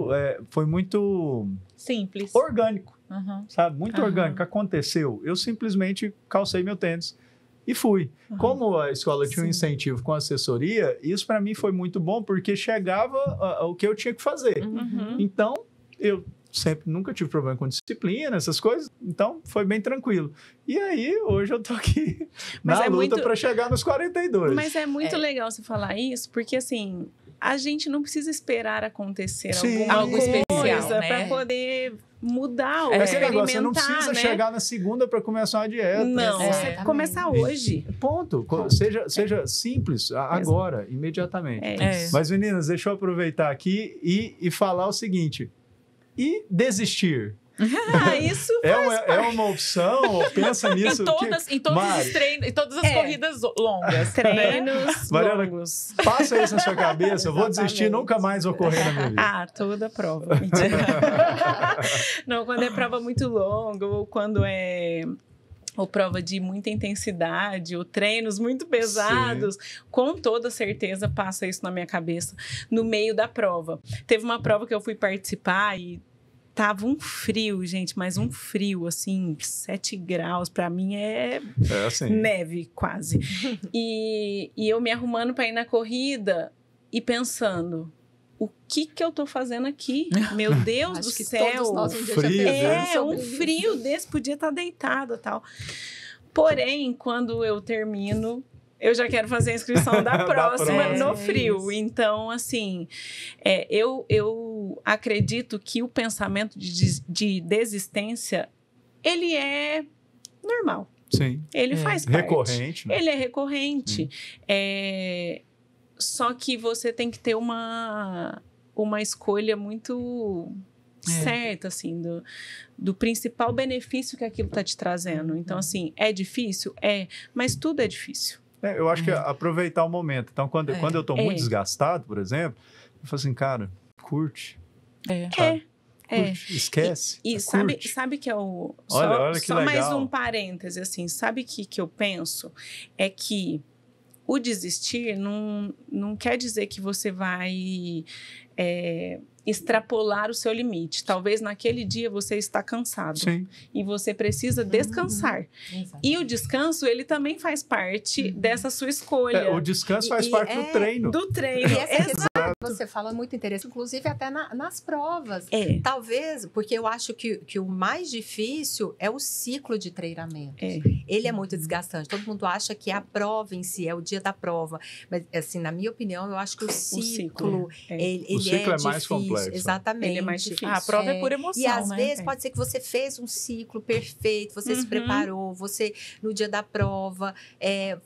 Simples. orgânico. Uhum. Sabe? Muito Aham. orgânico. Aconteceu. Eu simplesmente calcei meu tênis e fui. Como a escola tinha um incentivo com assessoria, isso para mim foi muito bom, porque chegava o que eu tinha que fazer. Uhum. Então, eu nunca tive problema com disciplina, essas coisas, então foi bem tranquilo. E aí, hoje eu tô aqui Mas na é luta muito- para chegar nos 42. Mas é muito legal você falar isso, porque assim, a gente não precisa esperar acontecer Sim. alguma Algo coisa especial, né? para poder mudar ou É aquele experimentar, negócio, você não precisa né? chegar na segunda para começar uma dieta. Não, você Exatamente. começa hoje. Ponto. Seja simples, agora, imediatamente. É. Mas, meninas, deixa eu aproveitar aqui e falar o seguinte. E desistir? Isso É uma opção? Ou pensa nisso? Em todos Mari, os treinos, em todas as corridas longas. treinos Mariana, longos. passa isso na sua cabeça. Eu vou desistir, Exatamente. nunca mais vou correr na minha vida. Toda prova. Mentira. Não, quando é prova muito longa ou quando é ou prova de muita intensidade, ou treinos muito pesados, com toda certeza passa isso na minha cabeça no meio da prova. Teve uma prova que eu fui participar e tava um frio, gente, mas um frio, assim, 7 graus, pra mim é assim. neve quase. E eu me arrumando pra ir na corrida e pensando, o que eu tô fazendo aqui? Meu Deus Acho do que céu! todos nós um dia Frio, já pensamos né? sobre Um isso. frio desse, podia estar deitada e tal. Porém, quando eu termino, eu já quero fazer a inscrição da próxima próxima. no frio. Então, assim, eu acredito que o pensamento de desistência, ele é normal. Sim. Ele faz parte. Recorrente. Né? Ele é recorrente. Só que você tem que ter uma escolha muito certa, assim, do principal benefício que aquilo está te trazendo. Então, assim, é difícil? Mas tudo é difícil. Eu acho que é aproveitar o momento. Então, quando eu tô muito desgastado, por exemplo, eu falo assim, cara, curte. Curte, esquece. E sabe que é o... Olha que só legal. mais um parêntese, assim. Sabe que eu penso? É que o desistir não quer dizer que você vai extrapolar o seu limite. Talvez naquele dia você está cansado. Sim. E você precisa descansar. E o descanso, ele também faz parte dessa sua escolha. O descanso faz parte do treino. Do treino. E essa questão que você fala é muito interessante, inclusive até nas provas. Talvez, porque eu acho que o mais difícil é o ciclo de treinamento. Ele é muito desgastante. Todo mundo acha que a prova em si é o dia da prova. Mas, assim, na minha opinião, eu acho que o ciclo ele o ciclo é mais complexo. Exatamente. Ele é mais difícil. A prova é por emoção, E às né? vezes pode ser que você fez um ciclo perfeito, você se preparou, você, no dia da prova,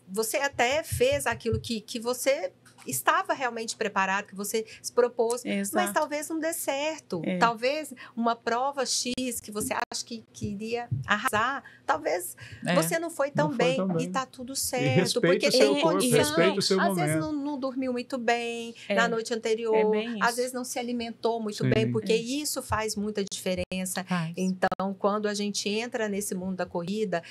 você até fez aquilo que você estava realmente preparado, que você se propôs, mas talvez não dê certo. Talvez uma prova X que você acha que iria arrasar, talvez você não foi tão bem e tá tudo certo. Porque tem condição. Às vezes não dormiu muito bem na noite anterior, às vezes não se alimentou muito bem, porque isso faz muita diferença. Então, quando a gente entra nesse mundo da corrida,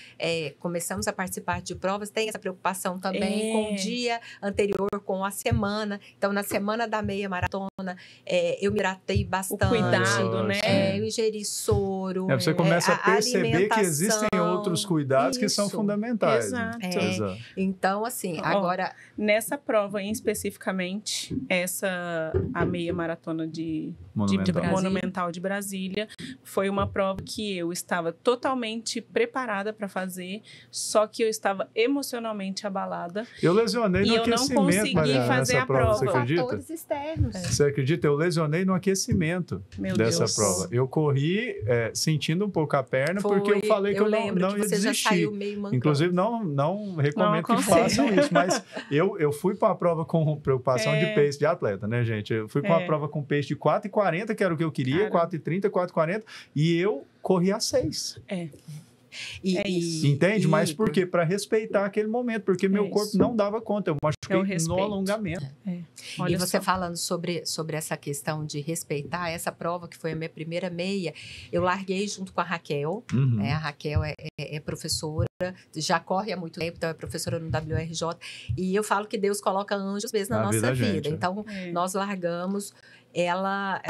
começamos a participar de provas, tem essa preocupação também com o dia anterior, com a semana. Então, na semana da meia maratona, eu me hidratei bastante. O cuidado, né? Eu ingeri soro. Você começa a perceber que existem alimentação. outros cuidados que são Isso. fundamentais. Exato. Né? Exato. Então, assim, agora... Nessa prova, especificamente, a meia maratona de Monumental de Brasília, foi uma prova que eu estava totalmente preparada para fazer, só que eu estava emocionalmente abalada. Eu lesionei no aquecimento, eu não consegui Mariana, fazer a prova. Você prova. acredita? Fatores externos. Você acredita? Eu lesionei no aquecimento dessa Deus. prova. Eu corri sentindo um pouco a perna, Foi, porque eu falei que eu não que ia você desistir. Já saiu meio mancando. Inclusive, não recomendo que aconselho. façam isso, mas eu fui para a prova com preocupação de pace de atleta, né, gente? Eu fui com a prova com pace de 4,40, que era o que eu queria, 4,30, 4,40, e eu corri a 6. Entende? Mas por quê? Para respeitar aquele momento, porque meu corpo não dava conta, eu machuquei no alongamento. E você falando sobre essa questão de respeitar essa prova, que foi a minha primeira meia, eu larguei junto com a Raquel. A Raquel é professora, já corre há muito tempo, então é professora no WRJ, e eu falo que Deus coloca anjos mesmo na nossa vida. Então, nós largamos, ela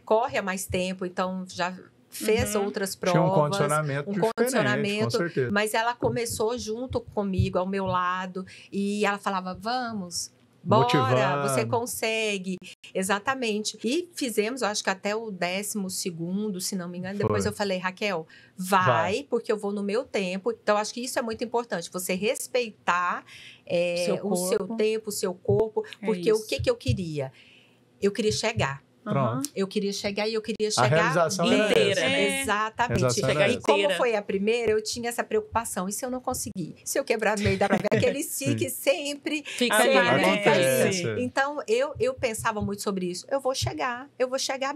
corre há mais tempo, então já fez outras provas. Tinha um condicionamento com certeza. Mas ela começou junto comigo, ao meu lado, e ela falava, vamos, bora, motivando. Você consegue. Exatamente. E fizemos, eu acho que até o 12º, se não me engano. Depois eu falei, Raquel, vai, porque eu vou no meu tempo. Então, acho que isso é muito importante, você respeitar o seu tempo, o seu corpo, porque o que eu queria? Eu queria chegar. Pronto. Eu queria chegar e eu queria chegar a realização inteira. Né? Exatamente. Chegar e como foi a primeira, eu tinha essa preocupação. E se eu não conseguir? Se eu quebrar no meio da prova? Aquele que sempre fica ali. Então, eu pensava muito sobre isso. Eu vou chegar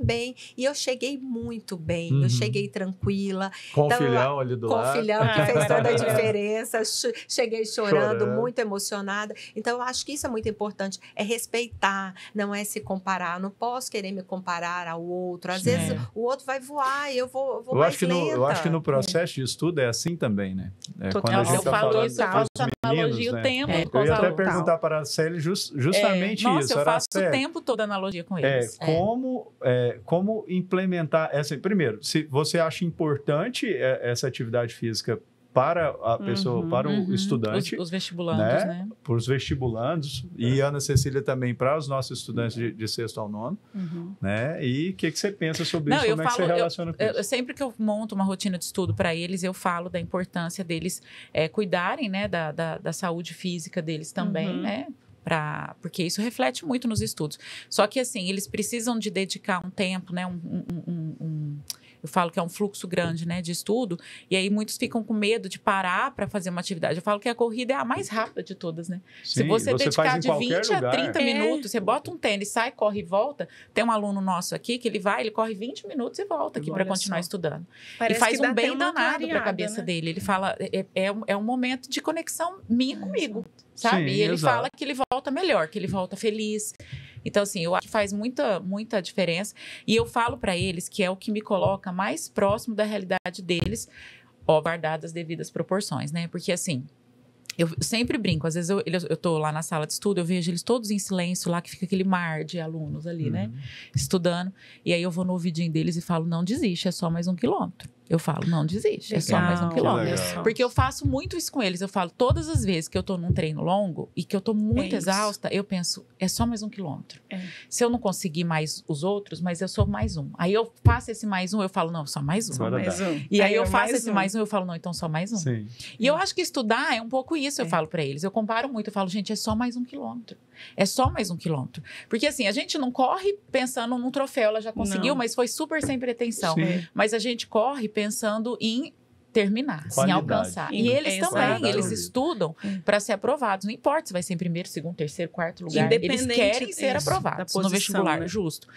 bem. E eu cheguei muito bem. Eu cheguei tranquila. Com o filhão ali do lado. Com o filhão, que fez toda a diferença. Cheguei chorando, muito emocionada. Então, eu acho que isso é muito importante. É respeitar, não é se comparar. Não posso querer me comparar ao outro. Às vezes o outro vai voar e eu vou mais lenta. Eu acho que no processo de estudo é assim também, né? Quando a gente eu falo isso, eu faço analogia o tempo. Eu ia até perguntar para a Célia justamente isso. Nossa, eu faço o tempo todo analogia com eles. Como implementar essa... Primeiro, se você acha importante essa atividade física para a pessoa, para o estudante. Os vestibulandos, né? Para os vestibulandos. E Ana Cecília também para os nossos estudantes de 6º ao 9º. Né? E o que você pensa sobre isso? Como é que você relaciona com isso? Sempre que eu monto uma rotina de estudo para eles, eu falo da importância deles cuidarem, né, da saúde física deles também, né? Porque isso reflete muito nos estudos. Só que, assim, eles precisam de dedicar um tempo, né? Eu falo que é um fluxo grande, né, de estudo, e aí muitos ficam com medo de parar para fazer uma atividade. Eu falo que a corrida é a mais rápida de todas, né? Sim, se você dedicar de 20 lugar. a 30 minutos, você bota um tênis, sai, corre e volta. Tem um aluno nosso aqui que ele corre 20 minutos e volta aqui para continuar estudando. Parece e faz que um bem danado para a né? cabeça dele. Ele fala, é um momento de conexão minha comigo, sabe? Sim, e ele exato. fala que ele volta melhor, que ele volta feliz. Então, assim, eu acho que faz muita diferença. E eu falo para eles que é o que me coloca mais próximo da realidade deles, guardadas as devidas proporções, né? Porque, assim, eu sempre brinco. Às vezes eu tô lá na sala de estudo, eu vejo eles todos em silêncio lá, que fica aquele mar de alunos ali, né? Estudando. E aí eu vou no ouvidinho deles e falo, não desiste, é só mais 1 quilômetro. Eu falo, não desiste, é só mais 1 quilômetro. Porque eu faço muito isso com eles. Eu falo, todas as vezes que eu tô num treino longo e que eu tô muito exausta, eu penso, é só mais 1 quilômetro. Se eu não conseguir mais os outros, mas eu sou mais 1. Aí eu faço esse mais 1, eu falo, não, só mais 1. E aí eu faço esse mais 1, eu falo, não, então só mais 1. Sim. E eu acho que estudar é um pouco isso, eu falo pra eles. Eu comparo muito, eu falo, gente, é só mais 1 quilômetro. É só mais 1 quilômetro. Porque assim, a gente não corre pensando num troféu, ela já conseguiu, mas foi super sem pretensão. Mas a gente corre pensando em terminar, em alcançar. E eles também, eles estudam para ser aprovados. Não importa se vai ser em 1º, 2º, 3º, 4º lugar. Eles querem ser aprovados no vestibular, né? Justo.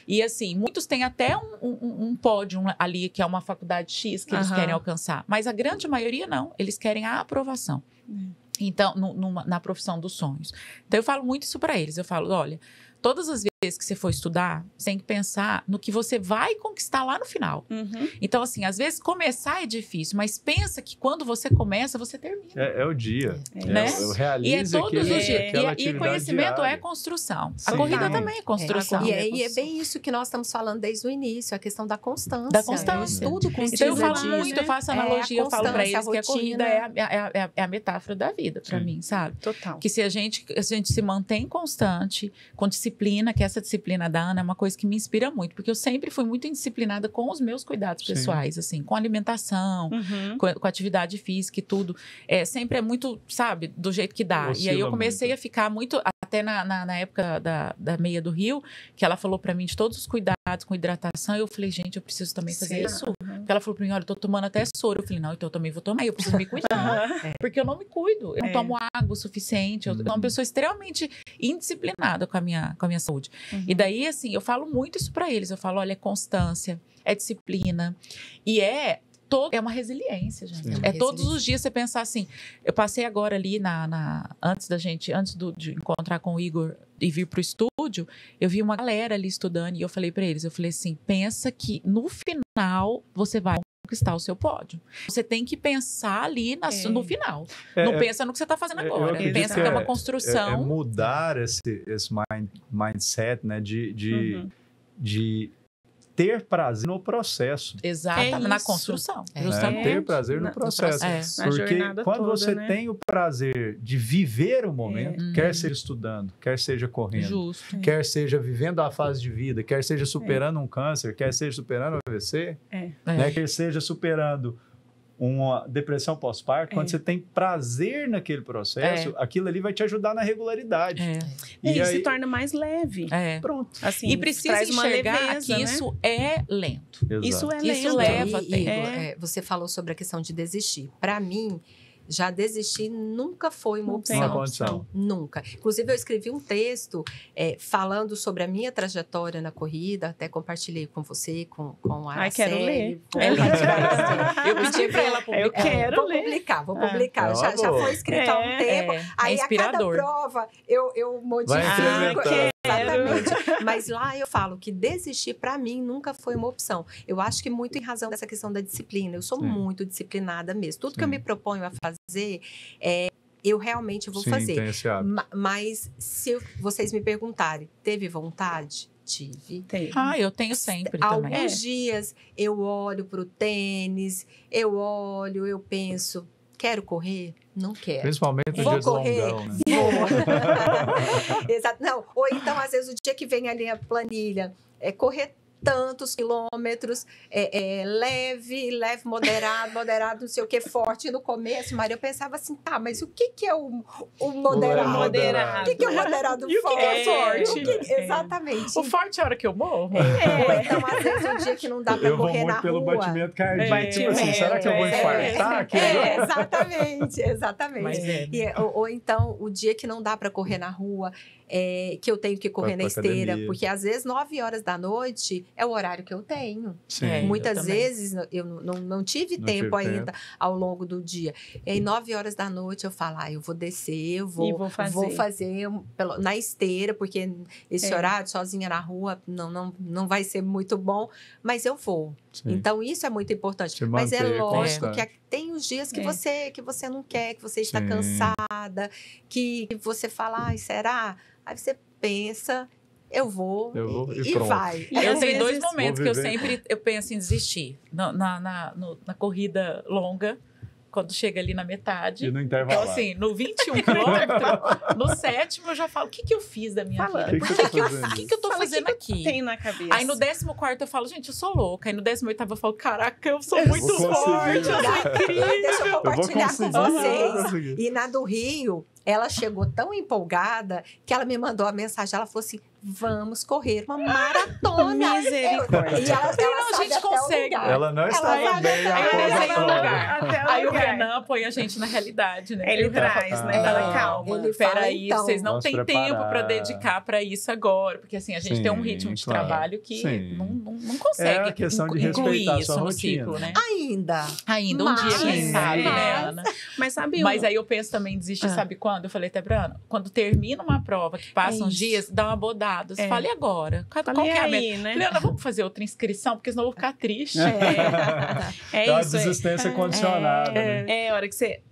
E assim, muitos têm até um pódio ali, que é uma faculdade X que eles querem alcançar. Mas a grande maioria não. Eles querem a aprovação. Então, na profissão dos sonhos. Então, eu falo muito isso para eles. Eu falo, olha, todas as vezes que você for estudar, você tem que pensar no que você vai conquistar lá no final. Então, assim, às vezes começar é difícil, mas pensa que quando você começa, você termina. É o dia. Né? Eu realizo e é todos os dias. E conhecimento diária. é construção. Sim. A corrida também é construção. E é bem isso que nós estamos falando desde o início, a questão da constância. Da constância. Tudo com Então eu falo muito, eu faço analogia, eu falo para eles que a corrida é a metáfora da vida, para mim, sabe? Total. Que se a gente se mantém constante, com disciplina, que essa disciplina da Ana é uma coisa que me inspira muito, porque eu sempre fui muito indisciplinada com os meus cuidados pessoais, assim, com alimentação, com atividade física e tudo. Sempre é muito, sabe, do jeito que dá. Oscila e aí eu comecei muito. a ficar muito, até na época da meia do Rio, que ela falou pra mim de todos os cuidados com hidratação, eu falei, gente, eu preciso também fazer isso. Porque ela falou pra mim, olha, eu tô tomando até soro. Eu falei, não, então eu também vou tomar, eu preciso me cuidar. Porque eu não me cuido, eu não tomo água o suficiente, eu sou uma pessoa extremamente indisciplinada com a minha saúde. E daí, assim, eu falo muito isso pra eles, eu falo, olha, é constância, é disciplina, e é uma resiliência, gente. Sim. Todos os dias você pensar assim. Eu passei agora ali antes de encontrar com o Igor e vir pro estúdio, eu vi uma galera ali estudando e eu falei pra eles, eu falei assim, pensa que no final você vai conquistar o seu pódio. Você tem que pensar ali no final. Não pensa no que você está fazendo agora. Pensa que é uma construção. É mudar esse mindset, né? De ter prazer no processo. Exatamente, na construção. Justamente. Ter prazer no processo. Porque quando você tem o prazer de viver o momento, quer seja estudando, quer seja correndo, quer seja vivendo a fase de vida, quer seja superando um câncer, quer seja superando um AVC, né, quer seja superando uma depressão pós-parto, quando você tem prazer naquele processo, aquilo ali vai te ajudar na regularidade. E aí se torna mais leve. Pronto. Assim, e precisa enxergar leveza, que isso é lento. Exato. Isso é lento. Isso leva tempo. Igor, você falou sobre a questão de desistir. Para mim, já desistir nunca foi uma opção. Uma condição. Nunca. Inclusive, eu escrevi um texto falando sobre a minha trajetória na corrida, até compartilhei com você, com a Araceli. Quero ler. Eu pedi para ela publicar. Eu quero ler. Vou publicar. Já foi escrito há um tempo. Aí, a cada prova, eu modifico. Exatamente. Mas lá eu falo que desistir, para mim, nunca foi uma opção. Eu acho que muito em razão dessa questão da disciplina. Eu sou muito disciplinada mesmo. Tudo que eu me proponho a fazer, eu realmente vou fazer. Tem esse hábito. Mas se vocês me perguntarem, teve vontade? Tive. Eu tenho sempre também. Alguns dias eu olho para o tênis, eu penso, quero correr? Não quero. Principalmente os Vou dias correr. longão, né? Vou. Exato. Não, ou então, às vezes, o dia que vem ali a planilha, correr tantos quilômetros, leve, moderado, não sei o que, forte no começo. Maria, eu pensava assim, mas o que é o moderado? O que é o moderado e forte? O que é forte? Exatamente. O forte é a hora que eu morro. Ou então, às vezes, um dia que não dá para correr na rua. Eu vou muito pelo batimento cardíaco. Tipo assim, será que eu vou infartar aqui agora? Exatamente. Ou então, o dia que não dá para correr na rua, que eu tenho que correr na esteira, porque às vezes 9 horas da noite é o horário que eu tenho. Muitas vezes eu não tive tempo ainda ao longo do dia. E aí 9 horas da noite eu falo, eu vou descer, eu vou fazer na esteira, porque esse horário sozinha na rua não vai ser muito bom, mas eu vou. Sim. Então isso é muito importante. Mas é lógico que tem os dias que você não quer, que você está cansada, que você fala, será? Aí você pensa, eu vou e vai. Eu tenho 2 momentos que eu penso em desistir. Na corrida longa, quando chega ali na metade. E no intervalo. Então, assim, no 21 quilômetros, no 7º, eu já falo, o que eu fiz da minha vida? O que eu tô fazendo aqui? Tem na cabeça. Aí no 14º eu falo, gente, eu sou louca. Aí no 18º eu falo, caraca, eu sou muito forte, eu sou incrível. Deixa eu compartilhar com vocês. E na do Rio, ela chegou tão empolgada que ela me mandou a mensagem. Ela falou assim, vamos correr uma maratona. Misericórdia. E ela a gente consegue. Ela não estava bem após a prova. Aí o Renan põe a gente na realidade, né? Ele traz, né? Ela calma. Peraí, vocês não têm tempo para dedicar para isso agora. Porque assim, a gente tem um ritmo de trabalho que não consegue a questão de incluir respeitar isso no ciclo, né? Ainda um dia, quem sabe, né, Ana? Mas sabe Mas aí eu penso também em desistir, sabe quando? quando? Eu falei até pra Ana, quando termina uma prova, que passa uns dias, dá uma bodada. Você fala, e agora? Qual que é a aí, meta? né? Falei, Ana, vamos fazer outra inscrição, porque senão eu vou ficar triste. É uma desistência condicionada. É a hora que você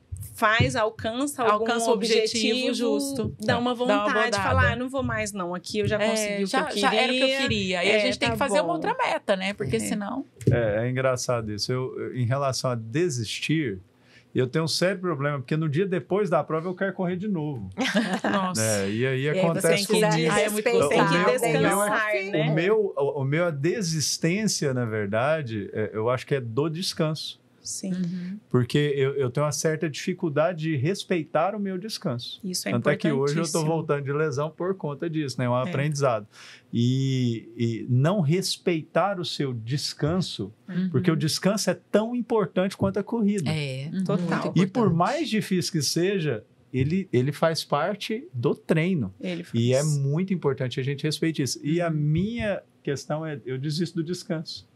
alcança algum objetivo justo. Dá uma vontade de falar, não vou mais não, aqui eu já consegui o que eu queria. Já era o que eu queria. E a gente tem que fazer uma outra meta, né? Porque senão... É engraçado isso. Em relação a desistir, eu tenho um sério problema, porque no dia depois da prova eu quero correr de novo. Nossa. E aí acontece comigo. Tem que descansar, né? O meu, a desistência, na verdade, eu acho que é do descanso. Sim. Porque eu tenho uma certa dificuldade de respeitar o meu descanso. Isso é Tanto é importantíssimo. que hoje eu estou voltando de lesão por conta disso, né? É um aprendizado. E não respeitar o seu descanso, porque o descanso é tão importante quanto a corrida. Total. E por mais difícil que seja, ele faz parte do treino. E é muito importante a gente respeitar isso. E a minha questão é, eu desisto do descanso.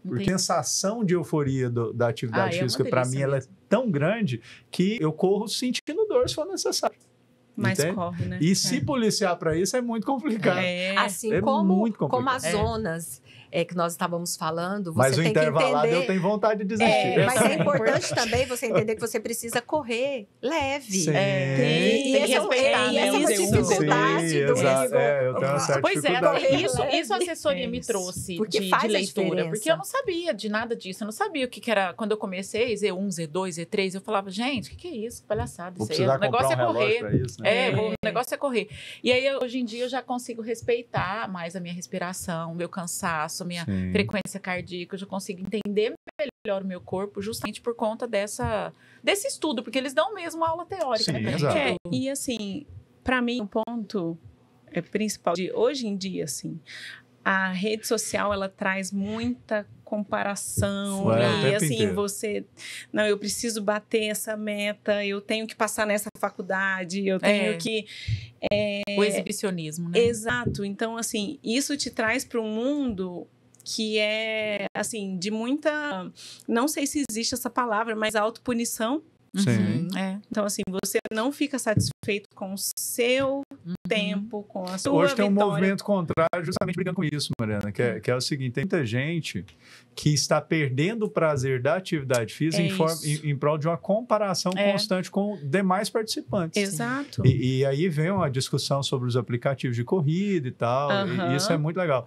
Porque a sensação de euforia da atividade física, para mim, ela é tão grande que eu corro sentindo dor se for necessário. Mas corre, né? E se policiar para isso é muito complicado. Assim muito complicado. como as zonas que nós estávamos falando, você mas o tem que intervalado entender... eu tenho vontade de desistir. Mas é importante também você entender que você precisa correr leve. Sim. E essa é uma dificuldade do exato. Eu tenho uma certa dificuldade. Isso a assessoria me trouxe porque de faz leitura. Porque eu não sabia de nada disso. Eu não sabia o que era. Quando eu comecei, Z1, Z2, Z3, eu falava, gente, o que é isso? Palhaçada. Isso aí. O negócio é correr. Isso, né? O negócio é correr. E aí, hoje em dia, eu já consigo respeitar mais a minha respiração, o meu cansaço, a minha frequência cardíaca. Eu já consigo entender melhor o meu corpo, justamente por conta desse estudo, porque eles dão mesmo aula teórica. Sim, né? exato. E assim, para mim, um ponto principal de hoje em dia, assim, a rede social, ela traz muita comparação e assim, inteiro. Eu preciso bater essa meta, eu tenho que passar nessa faculdade, eu tenho que... O exibicionismo, né? Exato. Então, assim, isso te traz para um mundo que é, assim, de muita... Não sei se existe essa palavra, mas autopunição. Sim. Então, assim, você não fica satisfeito com o seu tempo, com a sua Hoje tem um vitória. movimento contrário justamente brigando com isso, Mariana, que é o seguinte, tem muita gente que está perdendo o prazer da atividade física em prol de uma comparação constante com demais participantes. Exato. E aí vem uma discussão sobre os aplicativos de corrida e tal, e isso é muito legal.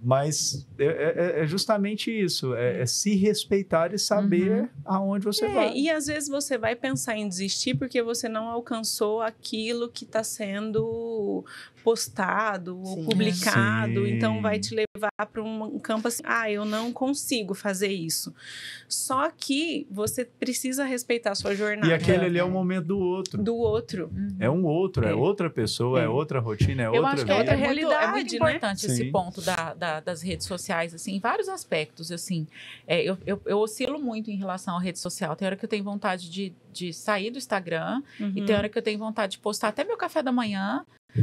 Mas é justamente isso, é se respeitar e saber aonde você vai. E às vezes você vai pensar em desistir porque você não alcançou aquilo que está sendo postado ou publicado, então vai te levar para um campo assim, eu não consigo fazer isso. Só que você precisa respeitar a sua jornada. E aquele ali é um momento do outro. É um outro, é outra pessoa, é outra rotina, é outra vida. Eu acho que é outra realidade, é muito importante né? esse ponto das redes sociais, assim, em vários aspectos, assim. Eu oscilo muito em relação à rede social. Tem hora que eu tenho vontade de sair do Instagram e tem hora que eu tenho vontade de postar até meu café da manhã,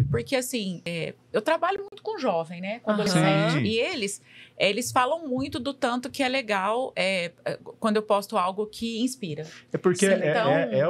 porque, assim, eu trabalho muito com jovem, né? Com adolescente. E eles falam muito do tanto que é legal quando eu posto algo que inspira. É porque é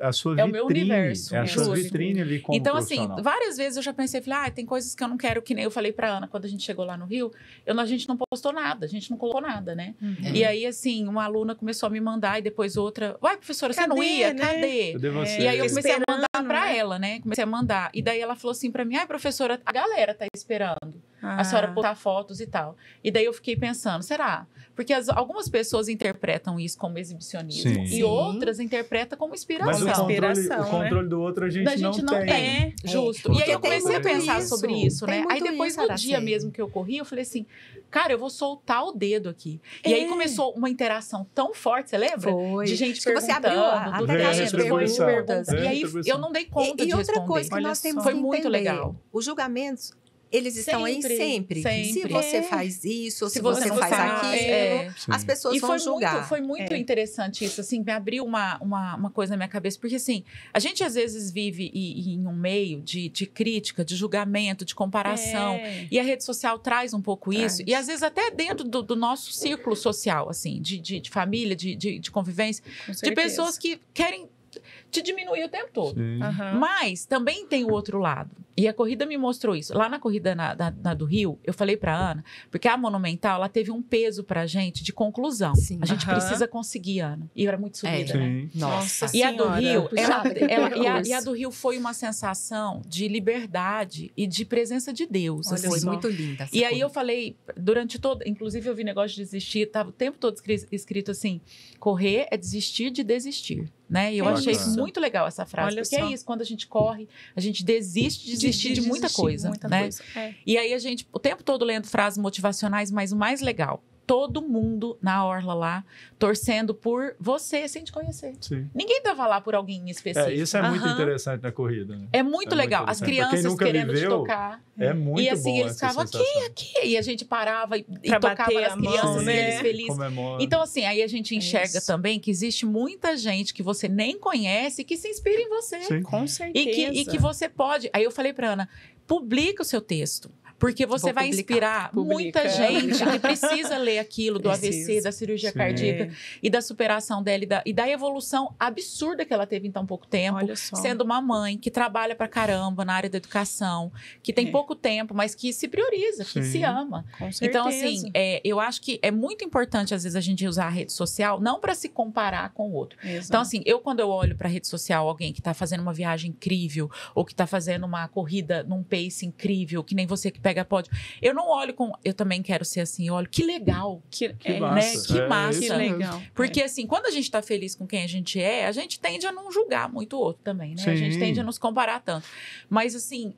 a sua vitrine. É o meu universo. É a sua vitrine ali como então, assim, várias vezes eu já pensei, tem coisas que eu não quero, que nem eu falei pra Ana, quando a gente chegou lá no Rio, a gente não postou nada, a gente não colocou nada, né? E aí, assim, uma aluna começou a me mandar e depois outra, professora, você não ia? Né? Cadê você? E aí eu comecei a mandar pra ela, né? Comecei a mandar. E daí ela falou assim pra mim, professora, a galera tá esperando a senhora postar fotos e tal. E daí eu fiquei pensando, será? Porque algumas pessoas interpretam isso como exibicionismo e outras interpretam como inspiração. Mas o controle do outro a gente não tem. Justo. E aí eu comecei a pensar sobre isso, né? Aí depois do dia mesmo que eu corri, eu falei assim, cara, eu vou soltar o dedo aqui. E aí começou uma interação tão forte, você lembra? Foi. De gente que você abriu perguntando, até caixa de perguntas. E aí eu não dei conta de responder. E outra coisa que nós temos que entender, muito legal. Os julgamentos, eles estão aí sempre. Se você faz isso, ou se você faz aquilo, as pessoas vão julgar. Foi muito interessante isso, assim, me abriu uma coisa na minha cabeça, porque assim, a gente às vezes vive em um meio de crítica, de julgamento, de comparação, e a rede social traz um pouco isso, e às vezes até dentro do nosso círculo social, assim, de família, de convivência, de pessoas que querem te diminuir o tempo todo. Sim. Mas também tem o outro lado. E a corrida me mostrou isso. Lá na corrida na do Rio, eu falei pra Ana, porque a Monumental, ela teve um peso pra gente de conclusão. Sim. A gente precisa conseguir, Ana. E era muito subida, né? Sim. Nossa E a do Senhora, Rio, puxada, e a do Rio foi uma sensação de liberdade e de presença de Deus. Olha assim. Foi só. muito linda essa E aí eu corrida. falei, durante todo... Inclusive, eu vi negócio de desistir, tava o tempo todo escrito assim, correr é desistir de desistir, né? E eu É achei isso. isso muito legal, essa frase. Olha porque só. é isso, quando a gente corre, a gente desiste de desistir de muita coisa, né? É. E aí a gente, o tempo todo lendo frases motivacionais, mas o mais legal, todo mundo na orla lá, torcendo por você, sem te conhecer. Sim. Ninguém tava lá por alguém em específico. Isso é muito Aham. interessante na corrida, né? É muito legal. As interessante. Pra quem crianças nunca querendo te viveu, tocar. É muito E assim, bom eles essa ficavam sensação. aqui. E a gente parava e Pra tocava bater nas a mão, crianças, né? e eles felizes. Comemora. Então, assim, aí a gente enxerga isso. também que existe muita gente que você nem conhece que se inspira em você. Sim. Com certeza. E que você pode. Aí eu falei pra Ana, publica o seu texto. Porque você Vou vai publicar. inspirar Publica. muita gente que precisa ler aquilo do AVC, Precisa. da cirurgia Sim. cardíaca e da superação dela e da evolução absurda que ela teve em tão pouco tempo. Olha só. Sendo uma mãe que trabalha pra caramba na área da educação, que tem É. pouco tempo, mas que se prioriza, que Sim. se ama. Com certeza. Então, assim, eu acho que é muito importante, às vezes, a gente usar a rede social, não para se comparar com o outro. Exato. Então, assim, quando eu olho para a rede social, alguém que está fazendo uma viagem incrível, ou que está fazendo uma corrida num pace incrível, que nem você que pega pódio, eu não olho com. Eu também quero ser assim, eu olho, que legal. que massa. Que É massa. isso Que mesmo. legal. Porque, assim, quando a gente tá feliz com quem a gente tende a não julgar muito o outro também, né? A gente Sim. tende a nos comparar tanto. Mas, assim,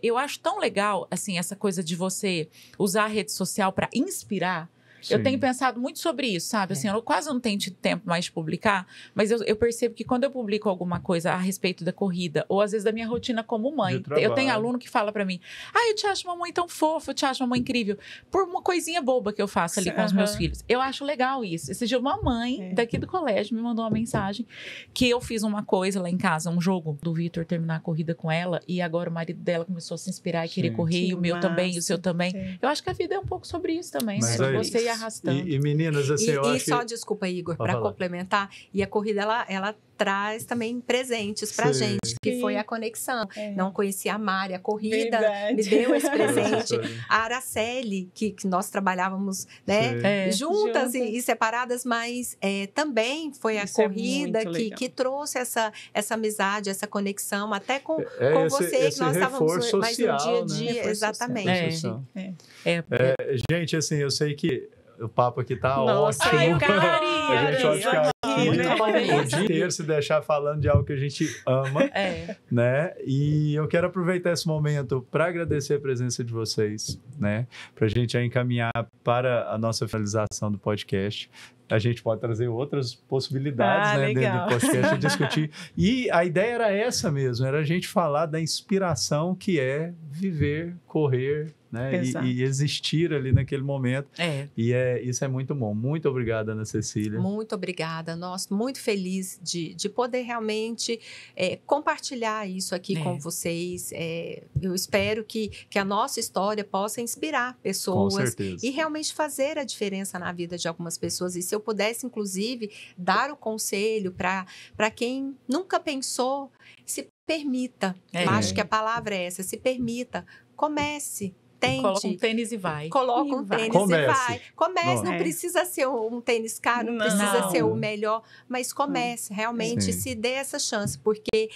eu acho tão legal, assim, essa coisa de você usar a rede social para inspirar. Eu Sim. tenho pensado muito sobre isso, sabe? Assim, eu quase não tenho tido tempo mais de publicar, mas eu percebo que quando eu publico alguma coisa a respeito da corrida, ou às vezes da minha rotina como mãe, De trabalho. eu tenho aluno que fala pra mim, eu te acho uma mãe tão fofa, eu te acho uma mãe incrível, por uma coisinha boba que eu faço ali com os meus filhos. Eu acho legal isso. Esse dia uma mãe daqui do colégio me mandou uma mensagem que eu fiz uma coisa lá em casa, um jogo do Vitor terminar a corrida com ela, e agora o marido dela começou a se inspirar e querer Sim. correr, Que e o meu também, e o seu massa. também. Sim. Eu acho que a vida é um pouco sobre isso também, Mas né? é Você ir isso. arrastando. E meninas, assim, eu E acho só, que... desculpa, Igor, Pode para falar. complementar, e a corrida, ela traz também presentes pra Sim. gente, que Sim. foi a conexão. É. Não conhecia a Mari, a corrida Verdade. me deu esse presente. Nossa, A Araceli, que nós trabalhávamos, né, Sim. É. juntas Juntas. e separadas, mas também foi a Isso é corrida muito que, legal. que trouxe essa amizade, essa conexão, até com esse- você, esse que nós estávamos reforço mais no dia a social, dia, né? Reforço exatamente. social. Gente, assim, eu sei que o papo aqui tá Nossa, ótimo. ai, eu A gente pode ficar aqui Muito bom o isso. dia inteiro se deixar falando de algo que a gente ama, né? E eu quero aproveitar esse momento para agradecer a presença de vocês, né? Para a gente já encaminhar para a nossa finalização do podcast. A gente pode trazer outras possibilidades, né, dentro legal. do podcast e discutir. E a ideia era essa mesmo, era a gente falar da inspiração que é viver, correr, né, Exato. e existir ali naquele momento. É. E isso é muito bom. Muito obrigado, Ana Cecília. Muito obrigada. Nós muito feliz de poder realmente compartilhar isso aqui com vocês. Eu espero que a nossa história possa inspirar Com pessoas certeza. e realmente fazer a diferença na vida de algumas pessoas. E se eu pudesse, inclusive, dar o conselho para quem nunca pensou, se permita. Eu acho que a palavra é essa, se permita. Comece. Tente. Coloca um tênis e vai. Coloca um E vai. tênis Comece. e vai. Comece, não É. precisa ser um tênis caro, não Não. precisa ser o melhor, mas comece, realmente Sim. se dê essa chance, porque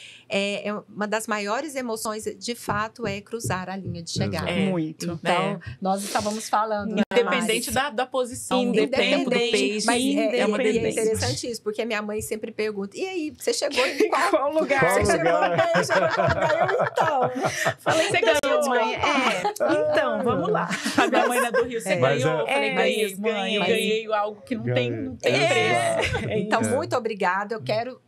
uma das maiores emoções, de fato, é cruzar a linha de chegada. Exato. Muito. Então, nós estávamos falando, né, Independente Mari? da posição, do tempo, do Independente, pace. mas é uma é delícia. interessante isso, porque a minha mãe sempre pergunta, e aí, você chegou em qual? Qual lugar? Qual Você lugar? chegou em qual lugar? Eu, então. Falei, você Deixa eu ganhou, te mãe? Então, vamos lá. A minha mãe na do Rio, você Mas ganhou. Eu falei, ganhei, isso, mãe, eu ganhei. ganhei algo que não Ganhei. tem preço. Então, É. muito obrigada. Eu quero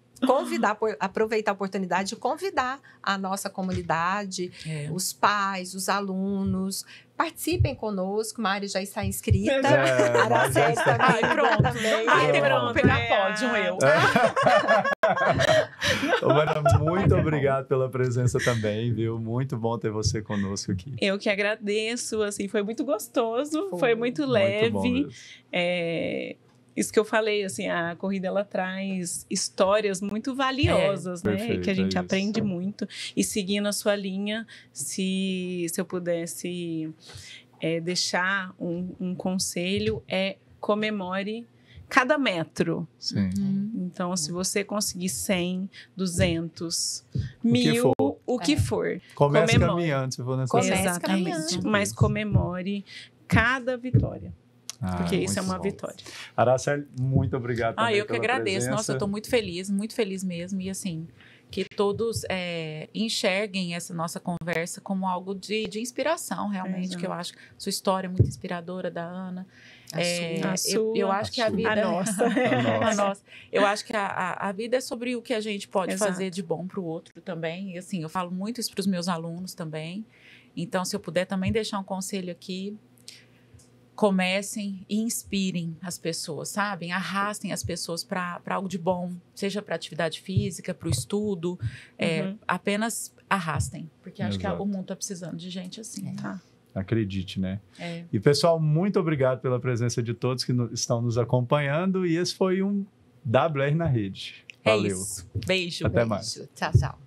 aproveitar a oportunidade de convidar a nossa comunidade, os pais, os alunos, participem conosco. Mário já está inscrita. Araceli também. Ai, pronto. Também. Ai, tem como Pronto, pegar é. pódio, eu. Ô, Mara, muito obrigado pela presença também, viu? Muito bom ter você conosco aqui. Eu que agradeço, assim, foi muito gostoso, foi muito Muito leve. bom mesmo. isso que eu falei, assim, a corrida ela traz histórias muito valiosas, né? Perfeito, Que a gente é aprende isso. muito. E seguindo a sua linha, se eu pudesse deixar um conselho, comemore cada metro. Sim. Então, se você conseguir 100, 200, que 1000, for. o que for. Comece Comemore. caminhando, se for necessário. Comece Exatamente. caminhando. Mas comemore cada vitória. Porque isso é muito uma bom. vitória. Araceli, muito obrigado também Eu que pela agradeço. presença. Nossa, eu estou muito feliz mesmo. E assim, que todos enxerguem essa nossa conversa como algo de inspiração, realmente. Exato. Que eu acho que sua história é muito inspiradora, da Ana. A sua. Eu acho que a vida... A nossa. A nossa. Eu acho que a vida é sobre o que a gente pode Exato. fazer de bom para o outro também. E assim, eu falo muito isso para os meus alunos também. Então, se eu puder também deixar um conselho aqui, comecem e inspirem as pessoas, sabem? Arrastem as pessoas para algo de bom, seja para atividade física, para o estudo, apenas arrastem, porque acho que Exato. o mundo está precisando de gente assim. Tá. Acredite, né? É. E, pessoal, muito obrigado pela presença de todos que estão nos acompanhando. E esse foi um WR na Rede. Valeu. É isso. Beijo. Até mais. Beijo. Tchau, tchau.